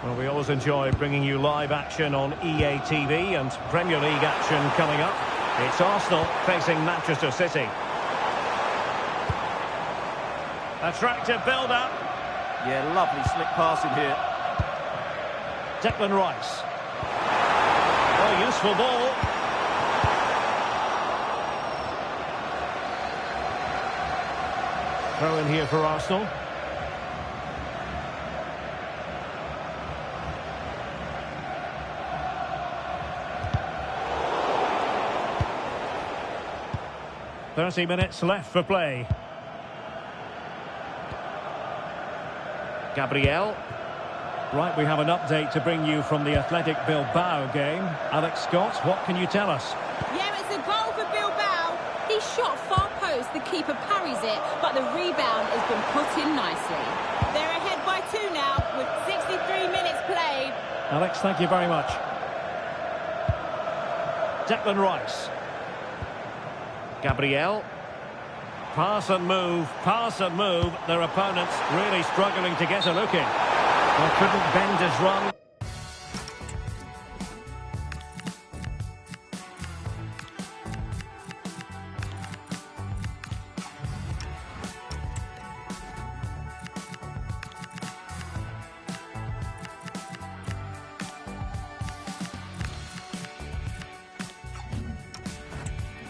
Well, we always enjoy bringing you live action on EA TV and Premier League action coming up. It's Arsenal facing Manchester City. Attractive build-up. Yeah, lovely slick passing here. Declan Rice. Oh, useful ball. Throw in here for Arsenal. "30 minutes left for play. Gabriel. Right, we have an update to bring you from the Athletic Bilbao game. Alex Scott, what can you tell us? Yeah, it's a goal for Bilbao. He shot far post, the keeper parries it, but the rebound has been put in nicely. They're ahead by 2 now, with 63 minutes played. Alex, thank you very much. Declan Rice. Gabriel. Pass and move, pass and move. Their opponents really struggling to get a look in. Well, couldn't bend his run.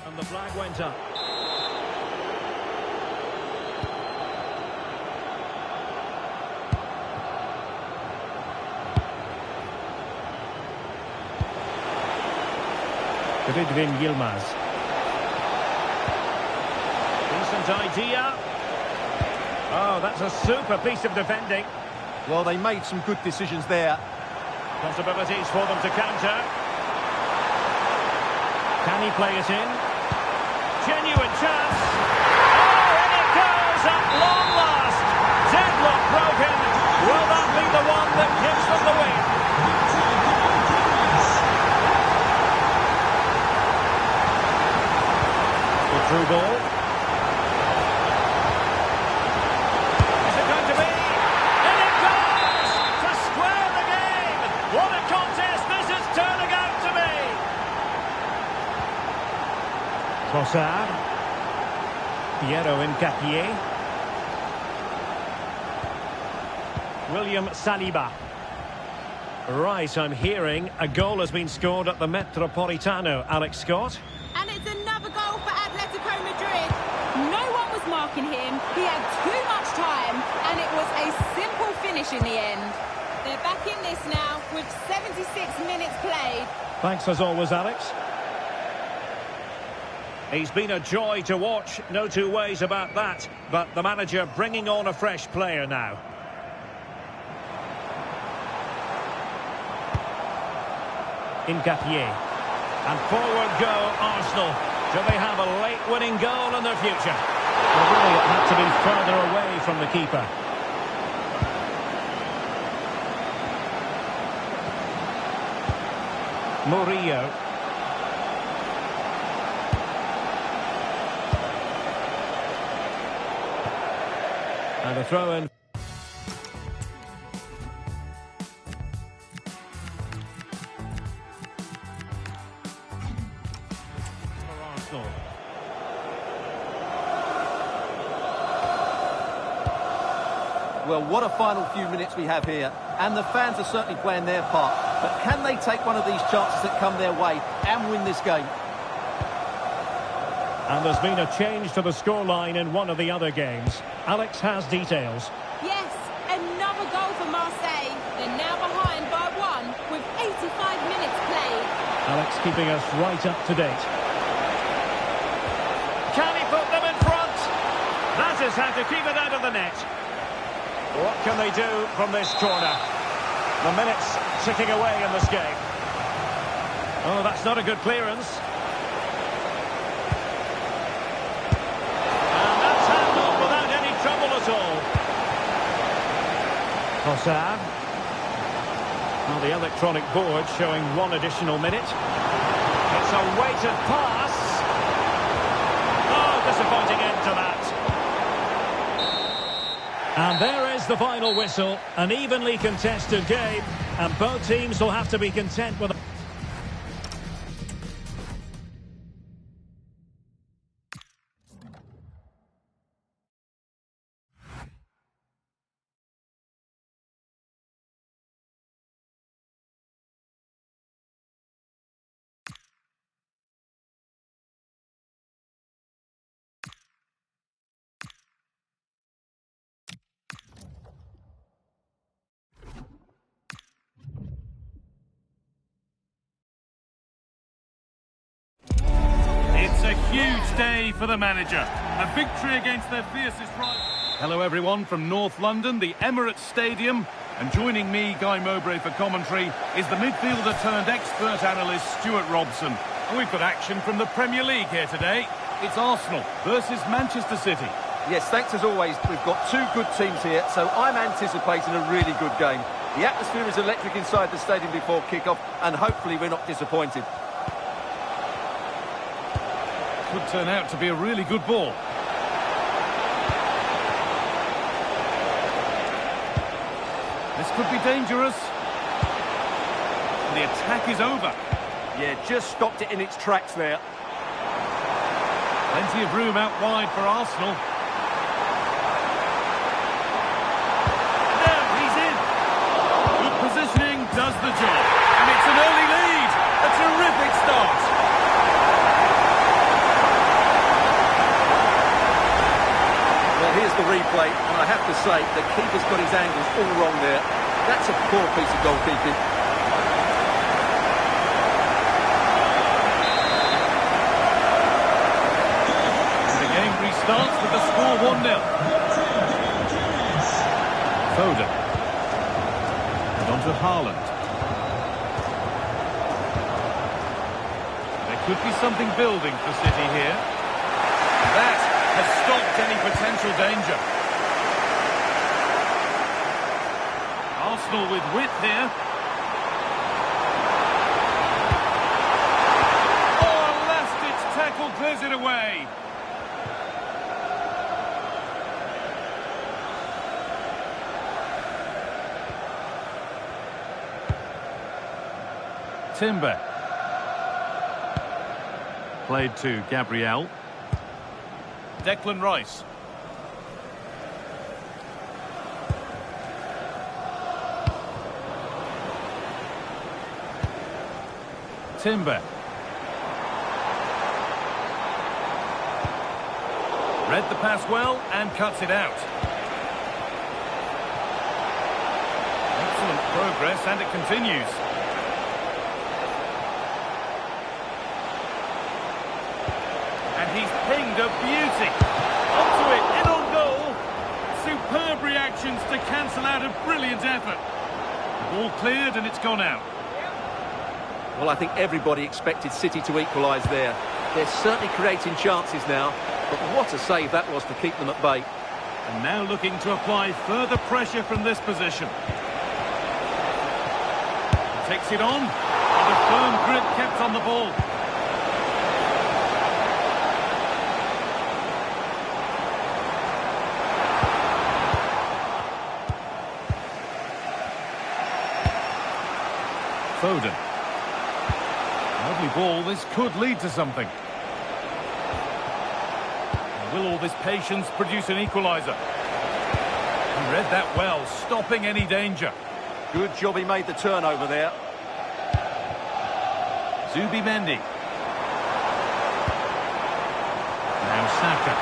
And the flag went up. Ridvin Yilmaz. Decent idea. Oh, that's a super piece of defending. Well, they made some good decisions there. Possibilities for them to counter. Can he play it in? Genuine chance. Oh, and it goes at long last. Deadlock broken. Will that be the one that gives them the win? The through ball. Is it going to be? And it goes! To square the game! What a contest this is turning out to be! Trossard. Piero Hincapié. William Saliba. Right, I'm hearing a goal has been scored at the Metropolitano. Alex Scott. And it's another goal for Atletico Madrid. No one was marking him. He had too much time, and it was a simple finish in the end. They're back in this now with 76 minutes played. Thanks as always, Alex. He's been a joy to watch, no two ways about that. But the manager bringing on a fresh player now. Nketiah. And forward go Arsenal. Do they have a late winning goal in their future? Well, really, it had to be further away from the keeper. Murillo. And a throw-in. For Arsenal. Well, what a final few minutes we have here. And the fans are certainly playing their part. But can they take one of these chances that come their way and win this game? And there's been a change to the scoreline in one of the other games. Alex has details. Yes, another goal for Marseille. They're now behind by 1 with 85 minutes played. Alex keeping us right up to date. Can he put them in front? That is how to keep it out of the net. What can they do from this corner? The minutes ticking away in this game. Oh, that's not a good clearance. And that's handled without any trouble at all. Hossab. Well, the electronic board showing 1 additional minute. It's a weighted pass. Oh, disappointing end to that. And there is the final whistle. An evenly contested game. And both teams will have to be content with... It's a huge day for the manager. A victory against their fiercest rival. Hello everyone from North London, the Emirates Stadium. And joining me, Guy Mowbray, for commentary is the midfielder turned expert analyst Stuart Robson. And we've got action from the Premier League here today. It's Arsenal versus Manchester City. Yes, thanks as always. We've got two good teams here, so I'm anticipating a really good game. The atmosphere is electric inside the stadium before kick-off, and hopefully we're not disappointed. Could turn out to be a really good ball. This could be dangerous. And the attack is over. Yeah, just stopped it in its tracks there. Plenty of room out wide for Arsenal. There, he's in. Good positioning does the job. And it's an early lead. A terrific start. Well, here's the replay, and I have to say, the keeper's got his angles all wrong there. That's a poor piece of goalkeeping. The game restarts with the score 1-0. Foden. And on to Haaland. There could be something building for City here. That has stopped any potential danger. Arsenal with width here. Oh, last-ditch tackle clears it away. Timber. Played to Gabriel. Declan Rice. Timber. Read the pass well and cuts it out. Excellent progress, and it continues. And he's pinged a beauty. Onto it, in on goal. Superb reactions to cancel out a brilliant effort. The ball cleared and it's gone out. Well, I think everybody expected City to equalise there. They're certainly creating chances now, but what a save that was to keep them at bay. And now looking to apply further pressure from this position. Takes it on, and a firm grip kept on the ball. Foden. Lovely ball, this could lead to something. Will all this patience produce an equaliser? He read that well, stopping any danger. Good job he made the turnover there. Zubimendi. Now Saka.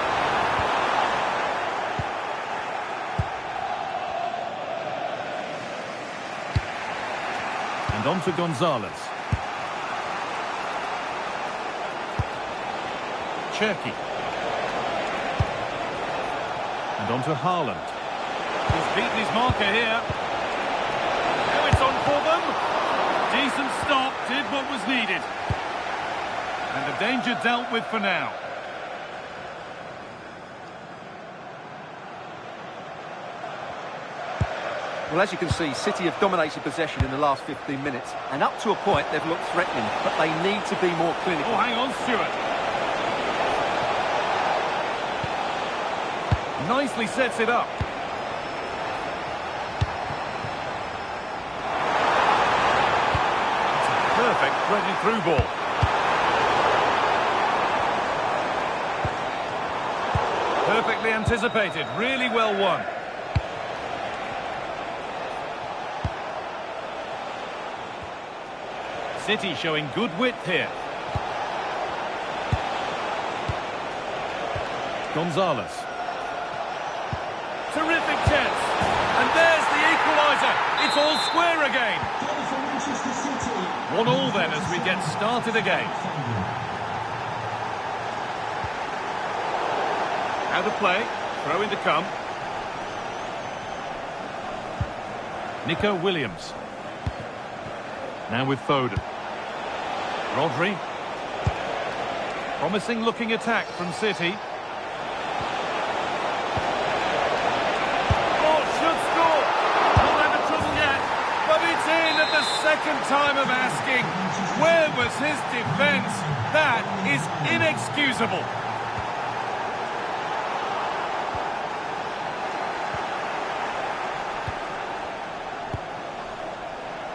And on to Gonzalez. Cherki. And on to Haaland. He's beaten his marker here. Now it's on for them. Decent stop, did what was needed. And the danger dealt with for now. Well, as you can see, City have dominated possession in the last 15 minutes. And up to a point, they've looked threatening, but they need to be more clinical. Oh, hang on, Stewart. Nicely sets it up. It's a perfect threaded through ball. Perfectly anticipated, really well won. City showing good width here. Gonzalez. Terrific chance. And there's the equaliser. It's all square again. 1-1 then as we get started again. Out of play. Throw in to come. Nico Williams. Now with Foden. Rodri. Promising looking attack from City. Oh, should score. Not under trouble yet, but it's in at the second time of asking. Where was his defence? That is inexcusable.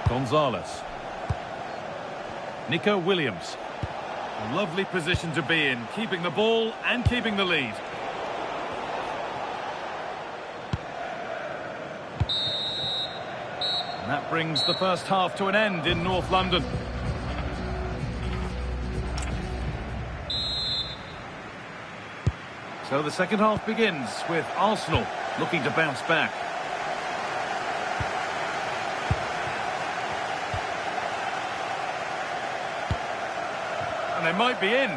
Gonzalez. Nico Williams. A lovely position to be in, keeping the ball and keeping the lead. And that brings the first half to an end in North London. So the second half begins with Arsenal looking to bounce back. They might be in.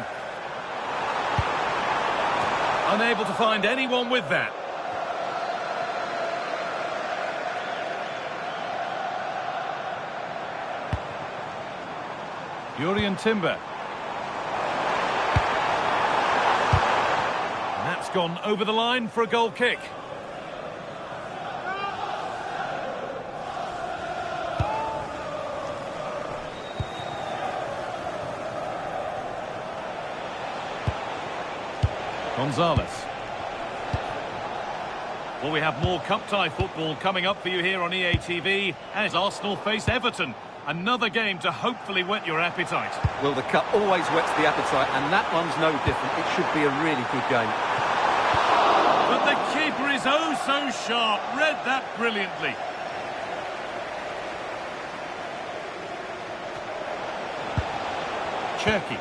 Unable to find anyone with that. Jurrien Timber. And that's gone over the line for a goal kick. Gonzalez. Well, we have more cup-tie football coming up for you here on EA TV as Arsenal face Everton. Another game to hopefully whet your appetite. Well, the cup always whets the appetite, and that one's no different. It should be a really good game. But the keeper is oh so sharp. Read that brilliantly. Cherki.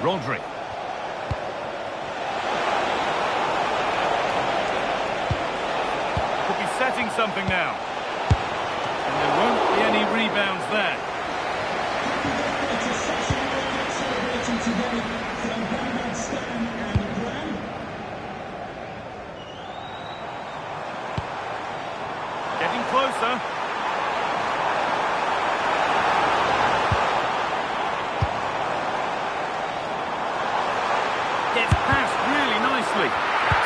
Rodri. Could be setting something now. And there won't be any rebounds there. It's a session celebrating today from Bernard Stan and Graham. Getting closer. Gets past really nicely.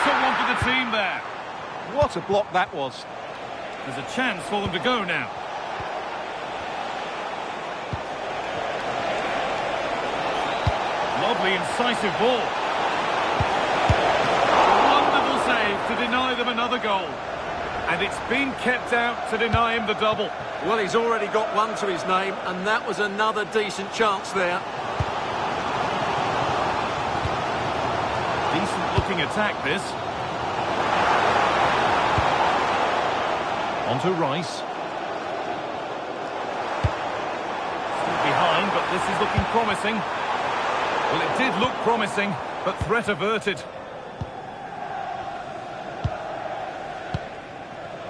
Someone for the team there. What a block that was. There's a chance for them to go now. Lovely, incisive ball. Wonderful save to deny them another goal. And it's been kept out to deny him the double. Well, he's already got one to his name, and that was another decent chance there. Decent looking attack, this. On to Rice. Still behind, but this is looking promising. Well, it did look promising, but threat averted.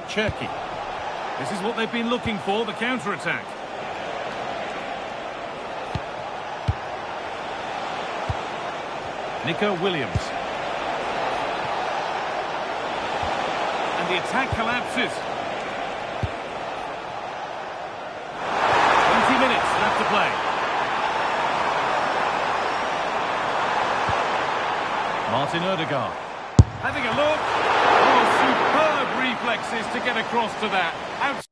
Cherki. This is what they've been looking for, the counter-attack. Nico Williams. And the attack collapses. 20 minutes left to play. Martin Ødegaard. Having a look. Oh, superb reflexes to get across to that. Out.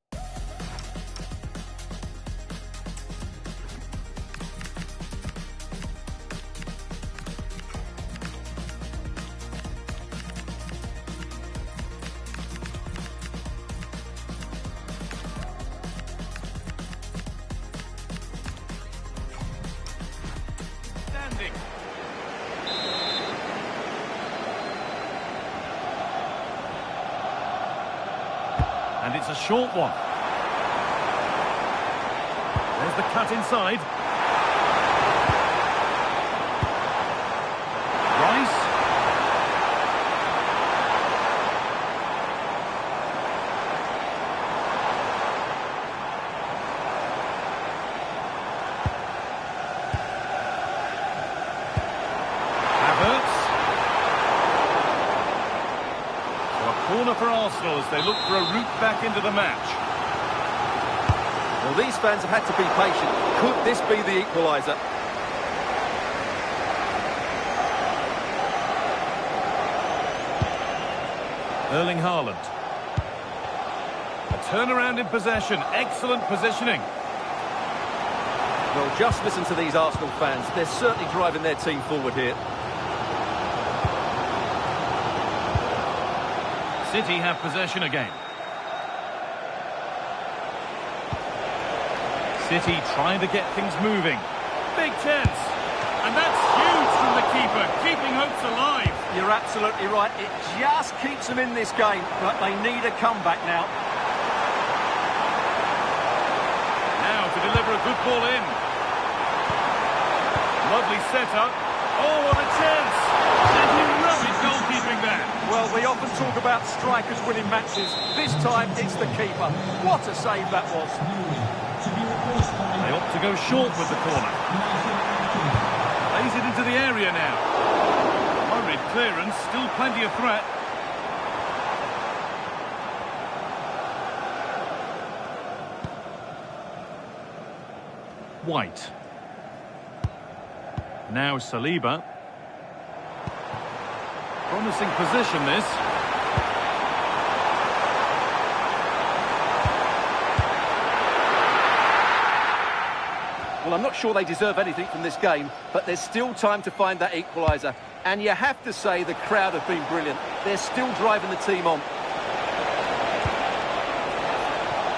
Standing. And it's a short one. There's the cut inside. Rice. Havertz. Corner for Arsenal as they look for a route back into the match. Well, these fans have had to be patient. Could this be the equaliser? Erling Haaland. A turnaround in possession. Excellent positioning. Well, just listen to these Arsenal fans. They're certainly driving their team forward here. City have possession again. City trying to get things moving. Big chance. And that's huge from the keeper, keeping hopes alive. You're absolutely right. It just keeps them in this game, but they need a comeback now. Now to deliver a good ball in. Lovely setup. Oh, what a chance. And heroic goalkeeping there. Well, we often talk about strikers winning matches. This time, it's the keeper. What a save that was. They opt to go short with the corner. Plays it into the area now. Hurried clearance, still plenty of threat. White. Now Saliba. Promising position, this. Well, I'm not sure they deserve anything from this game, but there's still time to find that equaliser. And you have to say the crowd have been brilliant. They're still driving the team on.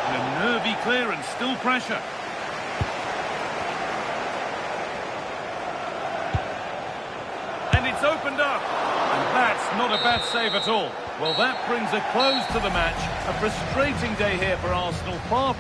And a nervy clearance, still pressure. And it's opened up. And that's not a bad save at all. Well, that brings a close to the match. A frustrating day here for Arsenal. Far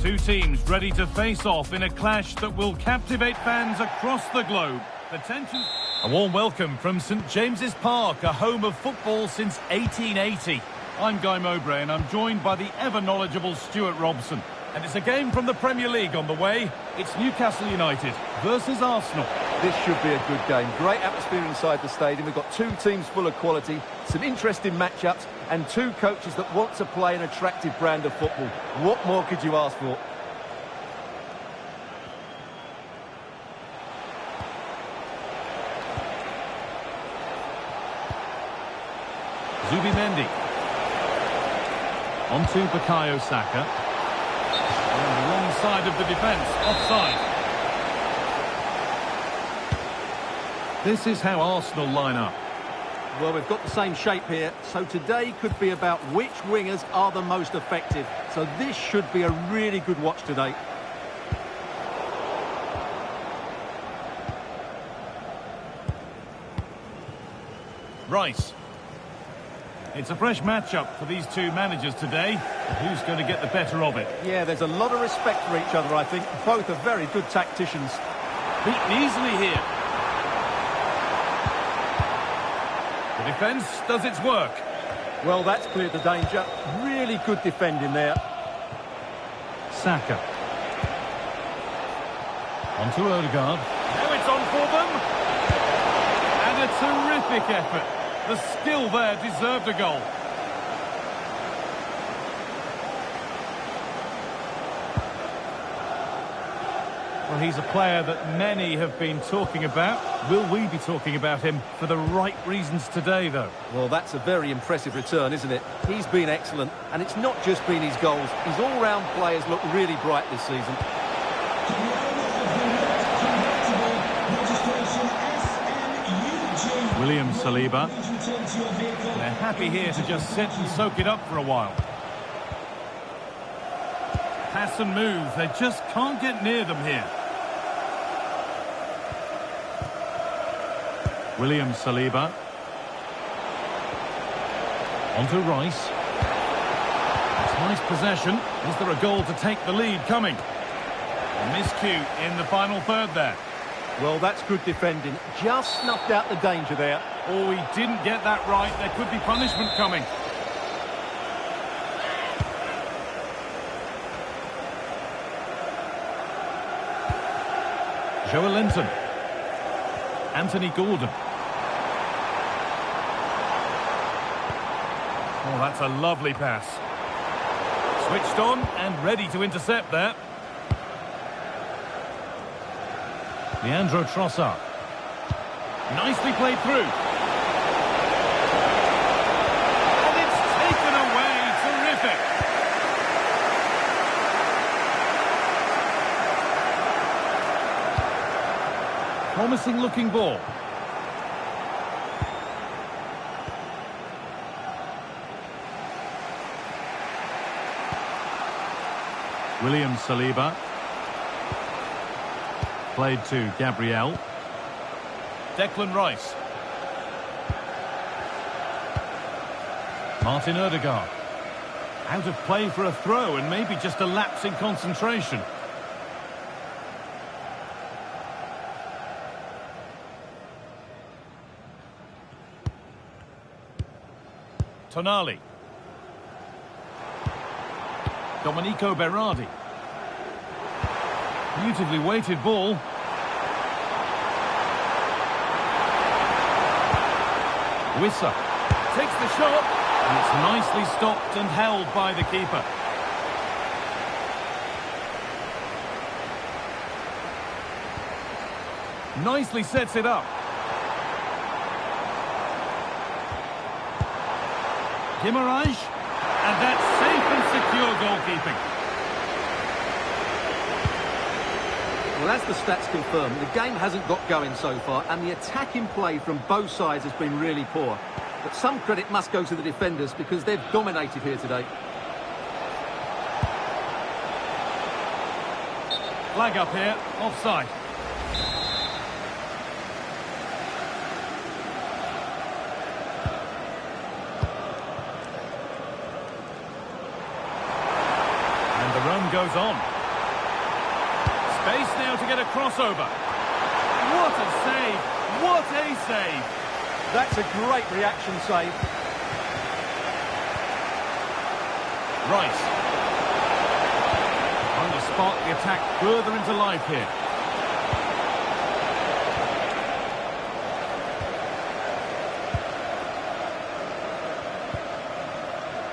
Two teams ready to face off in a clash that will captivate fans across the globe. The tension... A warm welcome from St James's Park, a home of football since 1880. I'm Guy Mowbray and I'm joined by the ever-knowledgeable Stuart Robson. And it's a game from the Premier League on the way. It's Newcastle United versus Arsenal. This should be a good game. Great atmosphere inside the stadium. We've got two teams full of quality, some interesting matchups, and two coaches that want to play an attractive brand of football. What more could you ask for? Zubimendi. On to Bukayo Saka. On the wrong side of the defence, offside. This is how Arsenal line up. Well, we've got the same shape here, so today could be about which wingers are the most effective. So this should be a really good watch today. Rice. It's a fresh matchup for these two managers today. Who's going to get the better of it? Yeah, there's a lot of respect for each other, I think. Both are very good tacticians. Beaten easily here. The defence does its work. Well, that's cleared the danger. Really good defending there. Saka. On to Odegaard. Now it's on for them. And a terrific effort. The skill there deserved a goal. Well, he's a player that many have been talking about. Will we be talking about him for the right reasons today, though? Well, that's a very impressive return, isn't it? He's been excellent, and it's not just been his goals. His all-round players look really bright this season. William Saliba. They're happy here to just sit and soak it up for a while. Pass and move. They just can't get near them here. William Saliba. On to Rice. It's nice possession. Is there a goal to take the lead coming? A miscue in the final third there. Well, that's good defending. Just snuffed out the danger there. Oh, he didn't get that right. There could be punishment coming. Joelinton. Anthony Gordon. Oh, that's a lovely pass. Switched on and ready to intercept there. Leandro Trossard. Nicely played through. And it's taken away. Terrific. Promising looking ball. William Saliba. Played to Gabriel. Declan Rice. Martin Odegaard. Out of play for a throw and maybe just a lapse in concentration. Tonali. Domenico Berardi. Beautifully weighted ball. Wissa takes the shot, and it's nicely stopped and held by the keeper. Nicely sets it up. Guimaraes, and that's safe and secure goalkeeping. Well, as the stats confirm, the game hasn't got going so far, and the attacking play from both sides has been really poor. But some credit must go to the defenders because they've dominated here today. Flag up here, offside. And the run goes on. Space now to get a crossover. What a save! What a save! That's a great reaction save. Rice. Trying to spark the attack further into life here.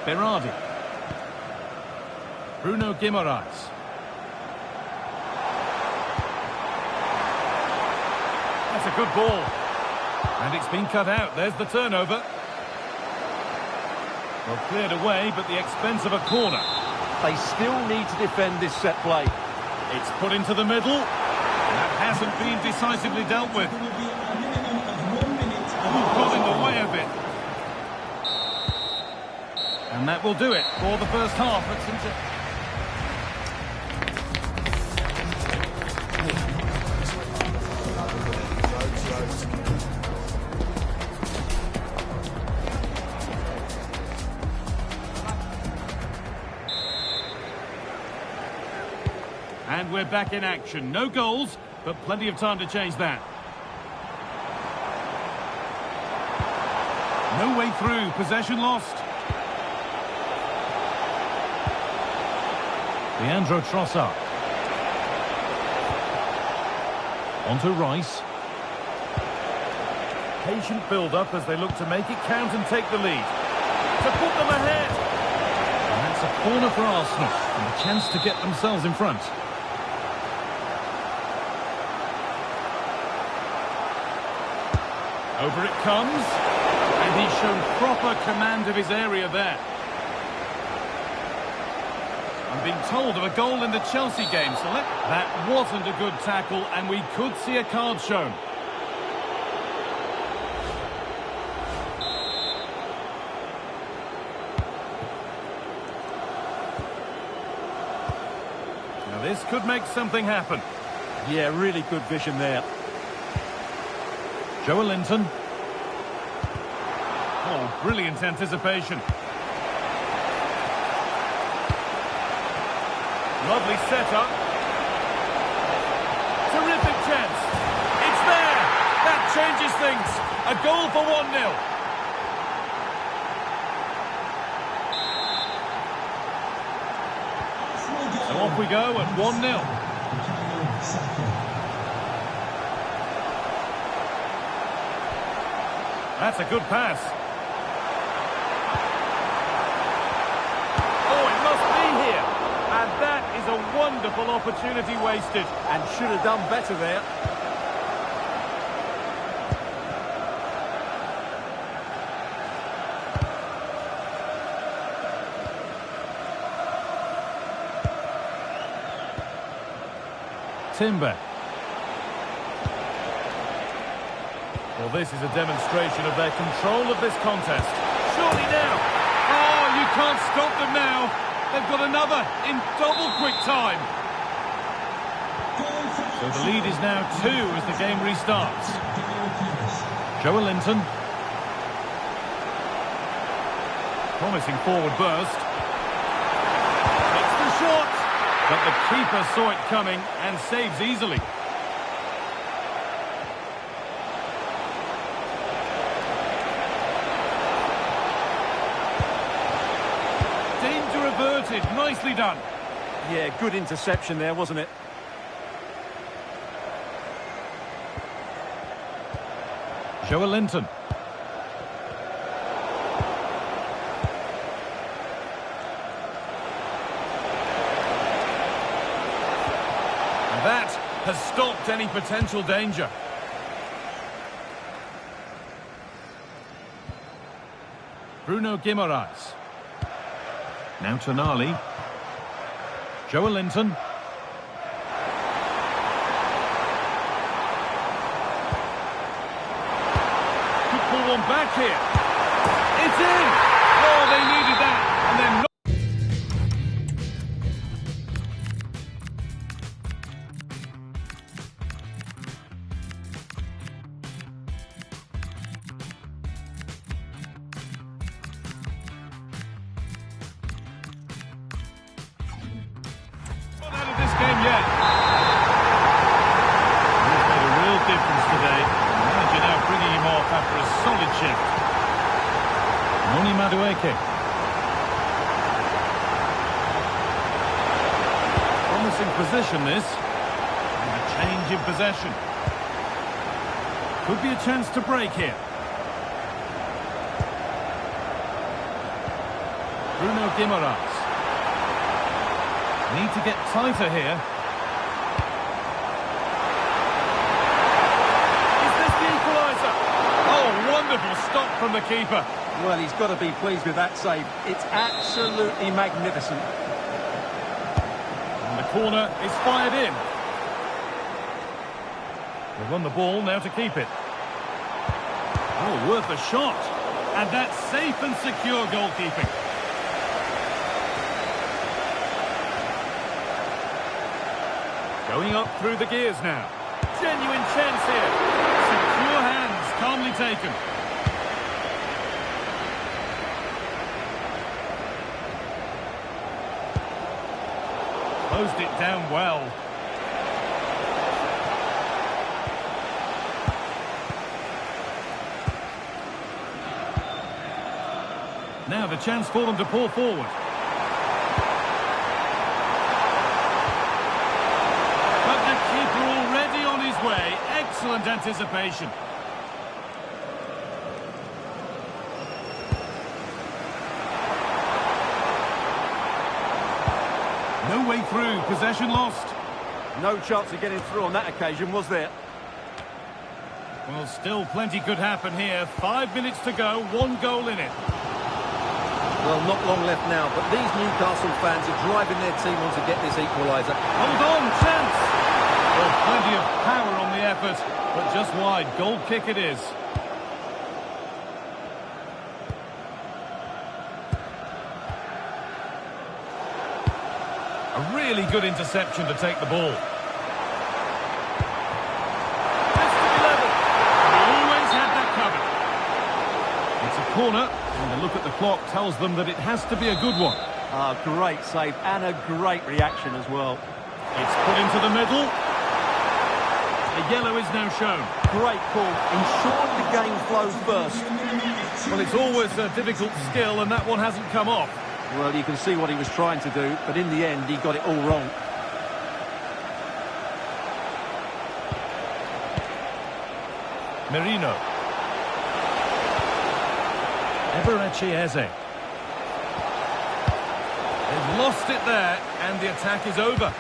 Berardi. Bruno Guimaraes. That's a good ball. And it's been cut out. There's the turnover. Well, cleared away, but the expense of a corner. They still need to defend this set play. It's put into the middle. That hasn't been decisively dealt with. Got in the way a bit. And that will do it for the first half at St. And we're back in action. No goals, but plenty of time to change that. No way through. Possession lost. Leandro Trossard. On to Rice. Patient build-up as they look to make it count and take the lead. To put them ahead. And that's a corner for Arsenal. And a chance to get themselves in front. Over it comes. And he's shown proper command of his area there. I'm being told of a goal in the Chelsea game, so that wasn't a good tackle, and we could see a card shown. Now this could make something happen. Yeah, really good vision there. Joelinton. Oh, brilliant anticipation. Lovely setup. Terrific chance. It's there. That changes things. A goal for 1-0. So off we go at 1-0. That's a good pass. Oh, it must be here. And that is a wonderful opportunity wasted. And should have done better there. Timber. Well, this is a demonstration of their control of this contest. Surely now. Oh, you can't stop them now. They've got another in double quick time. So the lead is now 2 as the game restarts. Joelinton. Promising forward burst. It's the shot. But the keeper saw it coming and saves easily. Danger averted. Nicely done. Yeah, good interception there, wasn't it? Joelinton. And that has stopped any potential danger. Bruno Guimaraes. Now Tonali. Joelinton. Could pull one back here. It's in! Oh, they needed that. And then not. Not out of this game yet. for a solid shift. Noni Madueke. Promising position, this. And a change in possession. Could be a chance to break here. Bruno Guimaraes. Need to get tighter here. Is this the equaliser? Oh, wonderful stop from the keeper. Well, he's got to be pleased with that save. It's absolutely magnificent. And the corner is fired in. They've won the ball, now to keep it. Oh, worth a shot. And that's safe and secure goalkeeping. Going up through the gears now. Genuine chance here. Secure hands, calmly taken. Closed it down well. Now the chance for them to pull forward. But the keeper already on his way. Excellent anticipation. No way through, possession lost. No chance of getting through on that occasion, was there? Well, still plenty could happen here. 5 minutes to go, 1 goal in it. Well, not long left now, but these Newcastle fans are driving their team on to get this equaliser. Hold on, chance! Well, plenty of power on the effort, but just wide. Goal kick it is. A really good interception to take the ball. Has to be level. They always had that covered. It's a corner, and a look at the clock tells them that it has to be a good one. Ah, great save and a great reaction as well. It's put into the middle. A yellow is now shown. Great call. Ensured the game flows first. Well, it's always a difficult skill, and that one hasn't come off. Well, you can see what he was trying to do, but in the end, he got it all wrong. Merino. Eberechi Eze. They've lost it there, and the attack is over.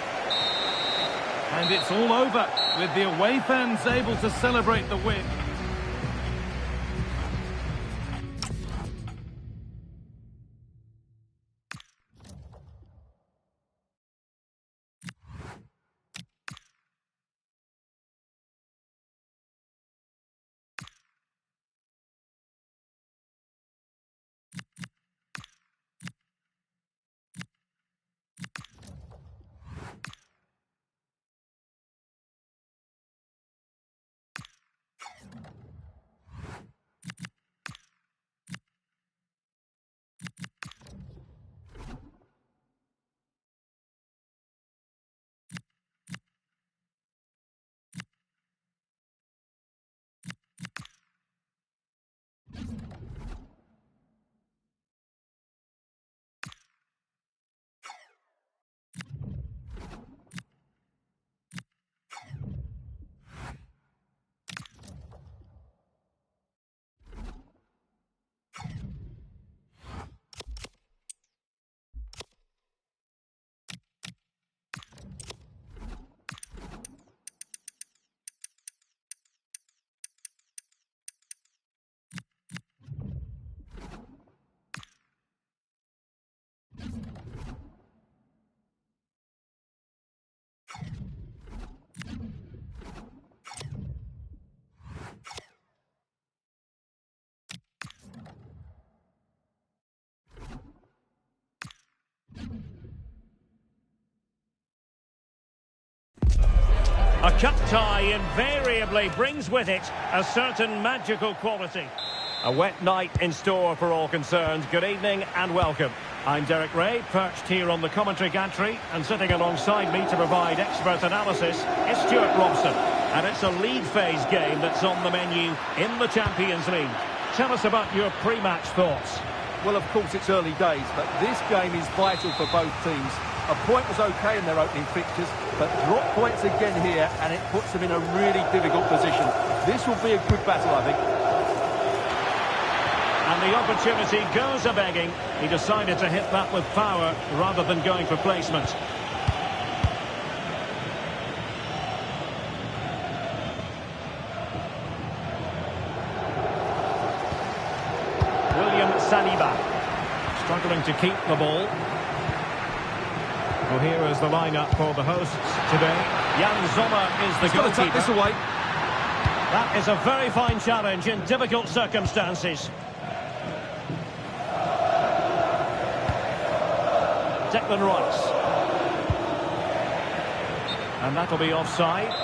And it's all over, with the away fans able to celebrate the win. A cup tie invariably brings with it a certain magical quality. A wet night in store for all concerned. Good evening and welcome. I'm Derek Ray, perched here on the commentary gantry, and sitting alongside me to provide expert analysis is Stuart Robson. And it's a league phase game that's on the menu in the Champions League. Tell us about your pre-match thoughts. Well, of course, it's early days, but this game is vital for both teams. A point was OK in their opening fixtures, but drop points again here, and it puts them in a really difficult position. This will be a good battle, I think. And the opportunity goes a-begging. He decided to hit that with power rather than going for placement. Saliba struggling to keep the ball. Well, here is the lineup for the hosts today. Jan Sommer is the goalkeeper. Take this away. That is a very fine challenge in difficult circumstances. Declan Rice. And that'll be offside.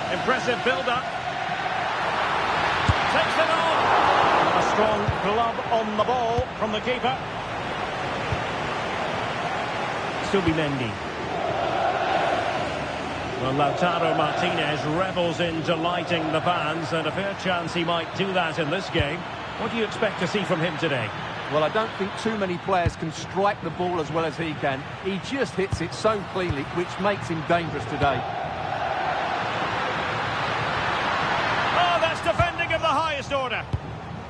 Impressive build-up. Takes it on. A strong glove on the ball from the keeper. Subimendi. Well, Lautaro Martinez revels in delighting the fans, and a fair chance he might do that in this game. What do you expect to see from him today? Well, I don't think too many players can strike the ball as well as he can. He just hits it so cleanly, which makes him dangerous today. Defending of the highest order.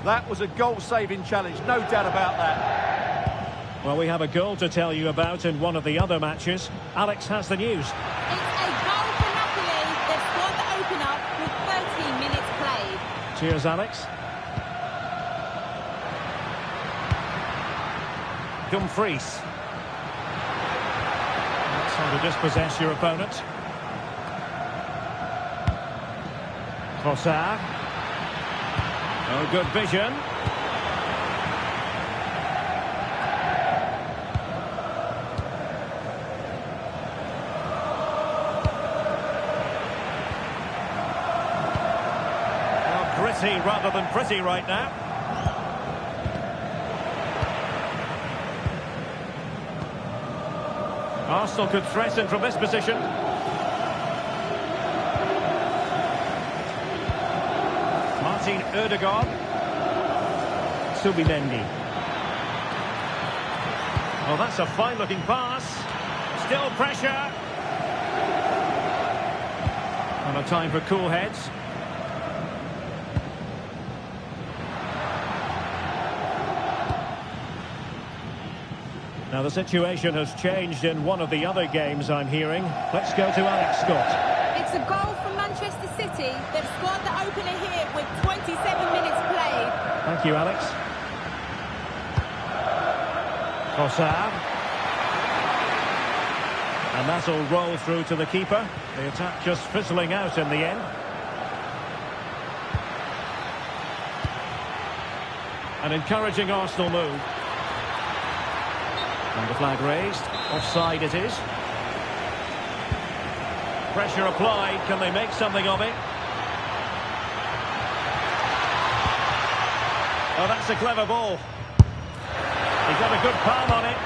That was a goal-saving challenge, no doubt about that. Well, we have a goal to tell you about in one of the other matches. Alex has the news. It's a goal for Napoli. They've scored the opener with 13 minutes played. Cheers, Alex. Dumfries. That's how to dispossess your opponent. Trossard. Oh, good vision. Well, gritty rather than pretty right now. Arsenal could threaten from this position. Martin Ødegaard. Subimendi. Oh, that's a fine-looking pass. Still pressure. And a time for cool heads. Now the situation has changed in one of the other games I'm hearing. Let's go to Alex Scott. It's a goal from Manchester City. They've scored the opener here with 27 minutes played. Thank you, Alex. Trossard. And that'll roll through to the keeper. The attack just fizzling out in the end. An encouraging Arsenal move. And the flag raised. Offside it is. Pressure applied. Can they make something of it? Oh, that's a clever ball. He got a good palm on it.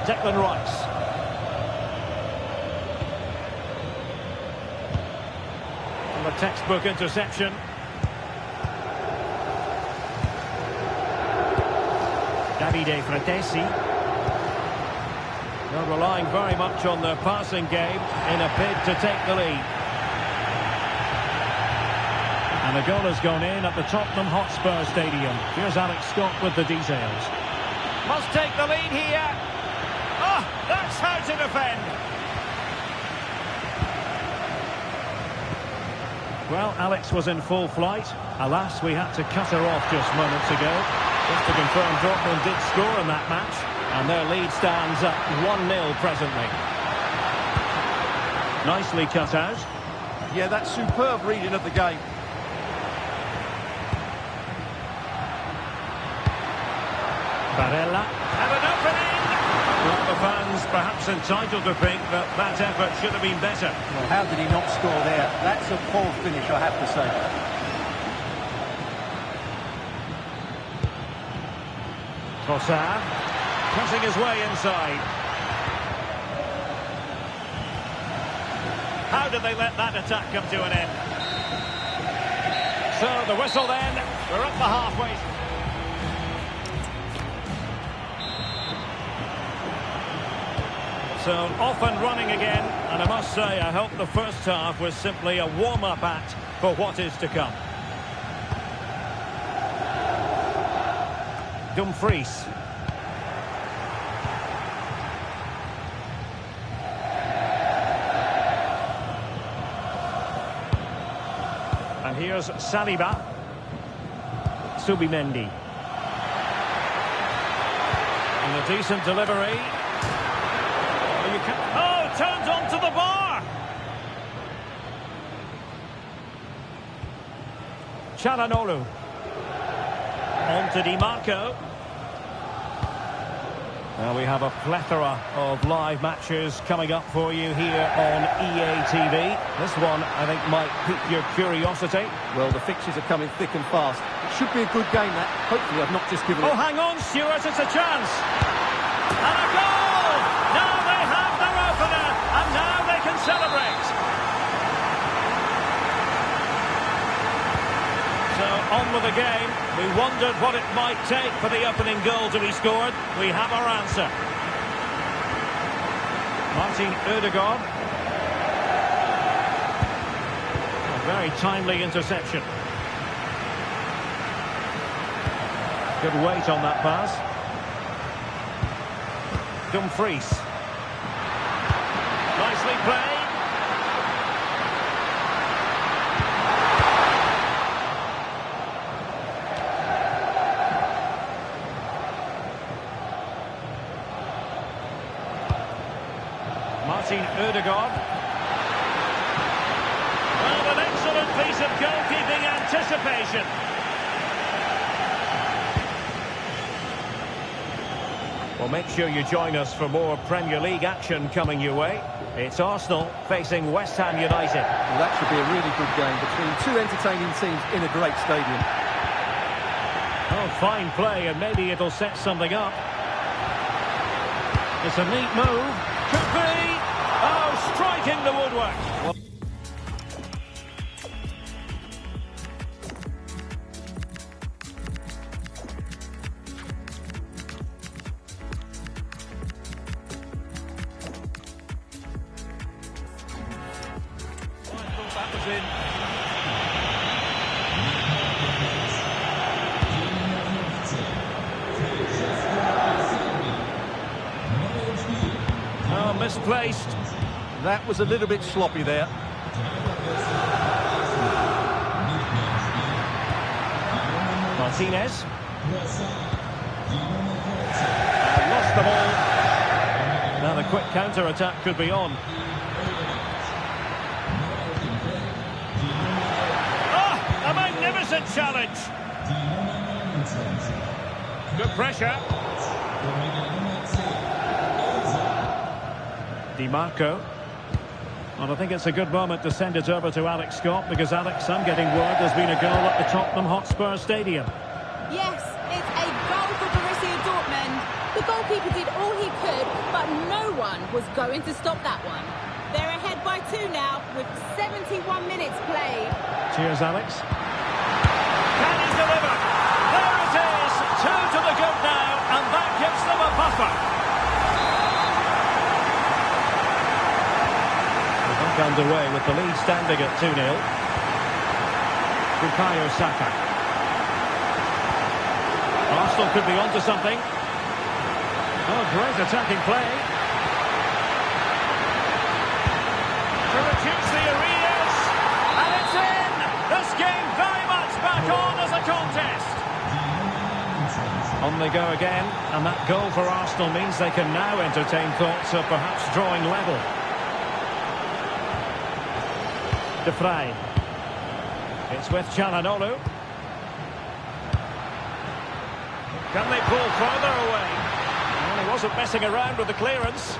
Declan Rice. And the textbook interception. Davide Fratesi. They're relying very much on their passing game in a bid to take the lead. And the goal has gone in at the Tottenham Hotspur Stadium. Here's Alex Scott with the details. Must take the lead here. Oh, that's how to defend. Well, Alex was in full flight. Alas, we had to cut her off just moments ago. Just to confirm, Dortmund did score in that match. And their lead stands at 1-0 presently. Nicely cut out. Yeah, that's superb reading of the game. Barella. the fans perhaps entitled to think that that effort should have been better. Well, how did he not score there? That's a poor finish, I have to say. Trossard, cutting his way inside. How did they let that attack come to an end? So the whistle then, we're at the halfway. So off and running again, and I must say I hope the first half was simply a warm-up act for what is to come. Dumfries. And here's Saliba. Subimendi. And a decent delivery. Oh, turns onto the bar! Çalhanoğlu. On to Di Marco. Now we have a plethora of live matches coming up for you here on EA TV. This one, I think, might pique your curiosity. Well, the fixtures are coming thick and fast. It should be a good game, that. Hopefully I've not just given it... Oh, hang on, Stuart, it's a chance! And a goal! Now they have their opener, and now they can celebrate. So, on with the game. We wondered what it might take for the opening goal to be scored. We have our answer. Martin Ødegaard. A very timely interception. Good weight on that pass. Dumfries. Nicely played. Martin Ødegaard. Well, an excellent piece of goalkeeping anticipation. Well, make sure you join us for more Premier League action coming your way. It's Arsenal facing West Ham United. Well, that should be a really good game between two entertaining teams in a great stadium. Oh, fine play, and maybe it'll set something up. It's a neat move. Could be. Oh, striking the woodwork. Well, that was in. Oh, misplaced. That was a little bit sloppy there. Martinez. And lost the ball. Now the quick counter-attack could be on. A magnificent challenge. Good pressure. Di Marco. Well, I think it's a good moment to send it over to Alex Scott, because Alex, I'm getting word there's been a goal at the Tottenham Hotspur Stadium. Yes, it's a goal for Borussia Dortmund. The goalkeeper did all he could, but no one was going to stop that one. They're ahead by 2 now, with 71 minutes played. Cheers, Alex. Can he deliver? There it is, 2 to the good now, and that gives them a buffer. We're back underway with the lead standing at 2-0. Bukayo Saka. Arsenal could be onto something. Oh, great attacking play. To reduce the arrears, and it's in! This game very much back on as a contest. On they go again, and that goal for Arsenal means they can now entertain thoughts of perhaps drawing level. De Vrij. It's with Çalhanoğlu. Can they pull further away? Well, he wasn't messing around with the clearance.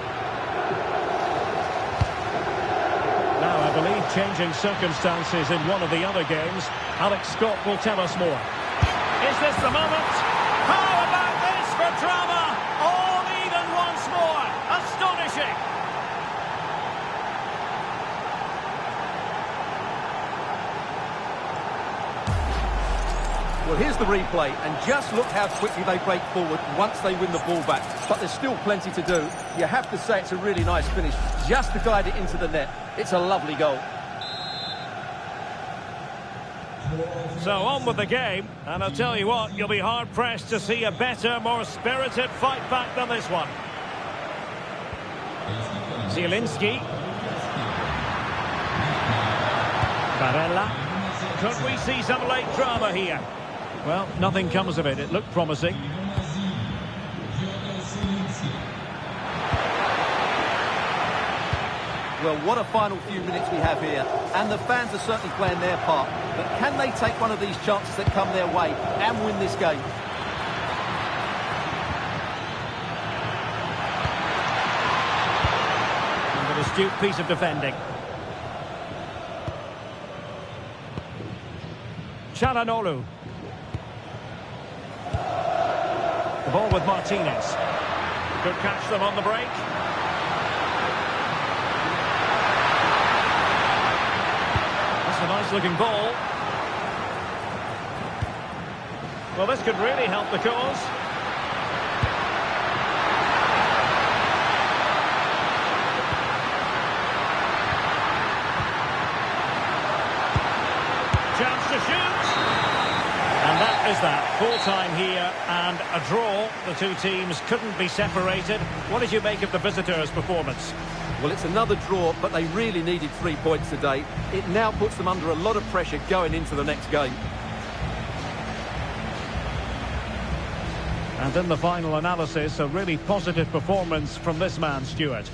Now, I believe changing circumstances in one of the other games. Alex Scott will tell us more. Is this the moment? How about this for drama? All even once more. Astonishing. Well, here's the replay, and just look how quickly they break forward once they win the ball back. But there's still plenty to do. You have to say it's a really nice finish, just to guide it into the net. It's a lovely goal. So on with the game, and I'll tell you what, you'll be hard-pressed to see a better, more spirited fight back than this one. Zielinski. Barella. Could we see some late drama here? Well, nothing comes of it. It looked promising. Well, what a final few minutes we have here. And the fans are certainly playing their part. But can they take one of these chances that come their way and win this game? And an astute piece of defending. Çalhanoğlu. The ball with Martinez. Could catch them on the break. That's a nice-looking ball. Well, this could really help the cause. Chance to shoot. And that is that. Full time here and a draw. The two teams couldn't be separated. What did you make of the visitors' performance? Well, it's another draw, but they really needed 3 points today. It now puts them under a lot of pressure going into the next game. And in the final analysis, a really positive performance from this man, Stuart.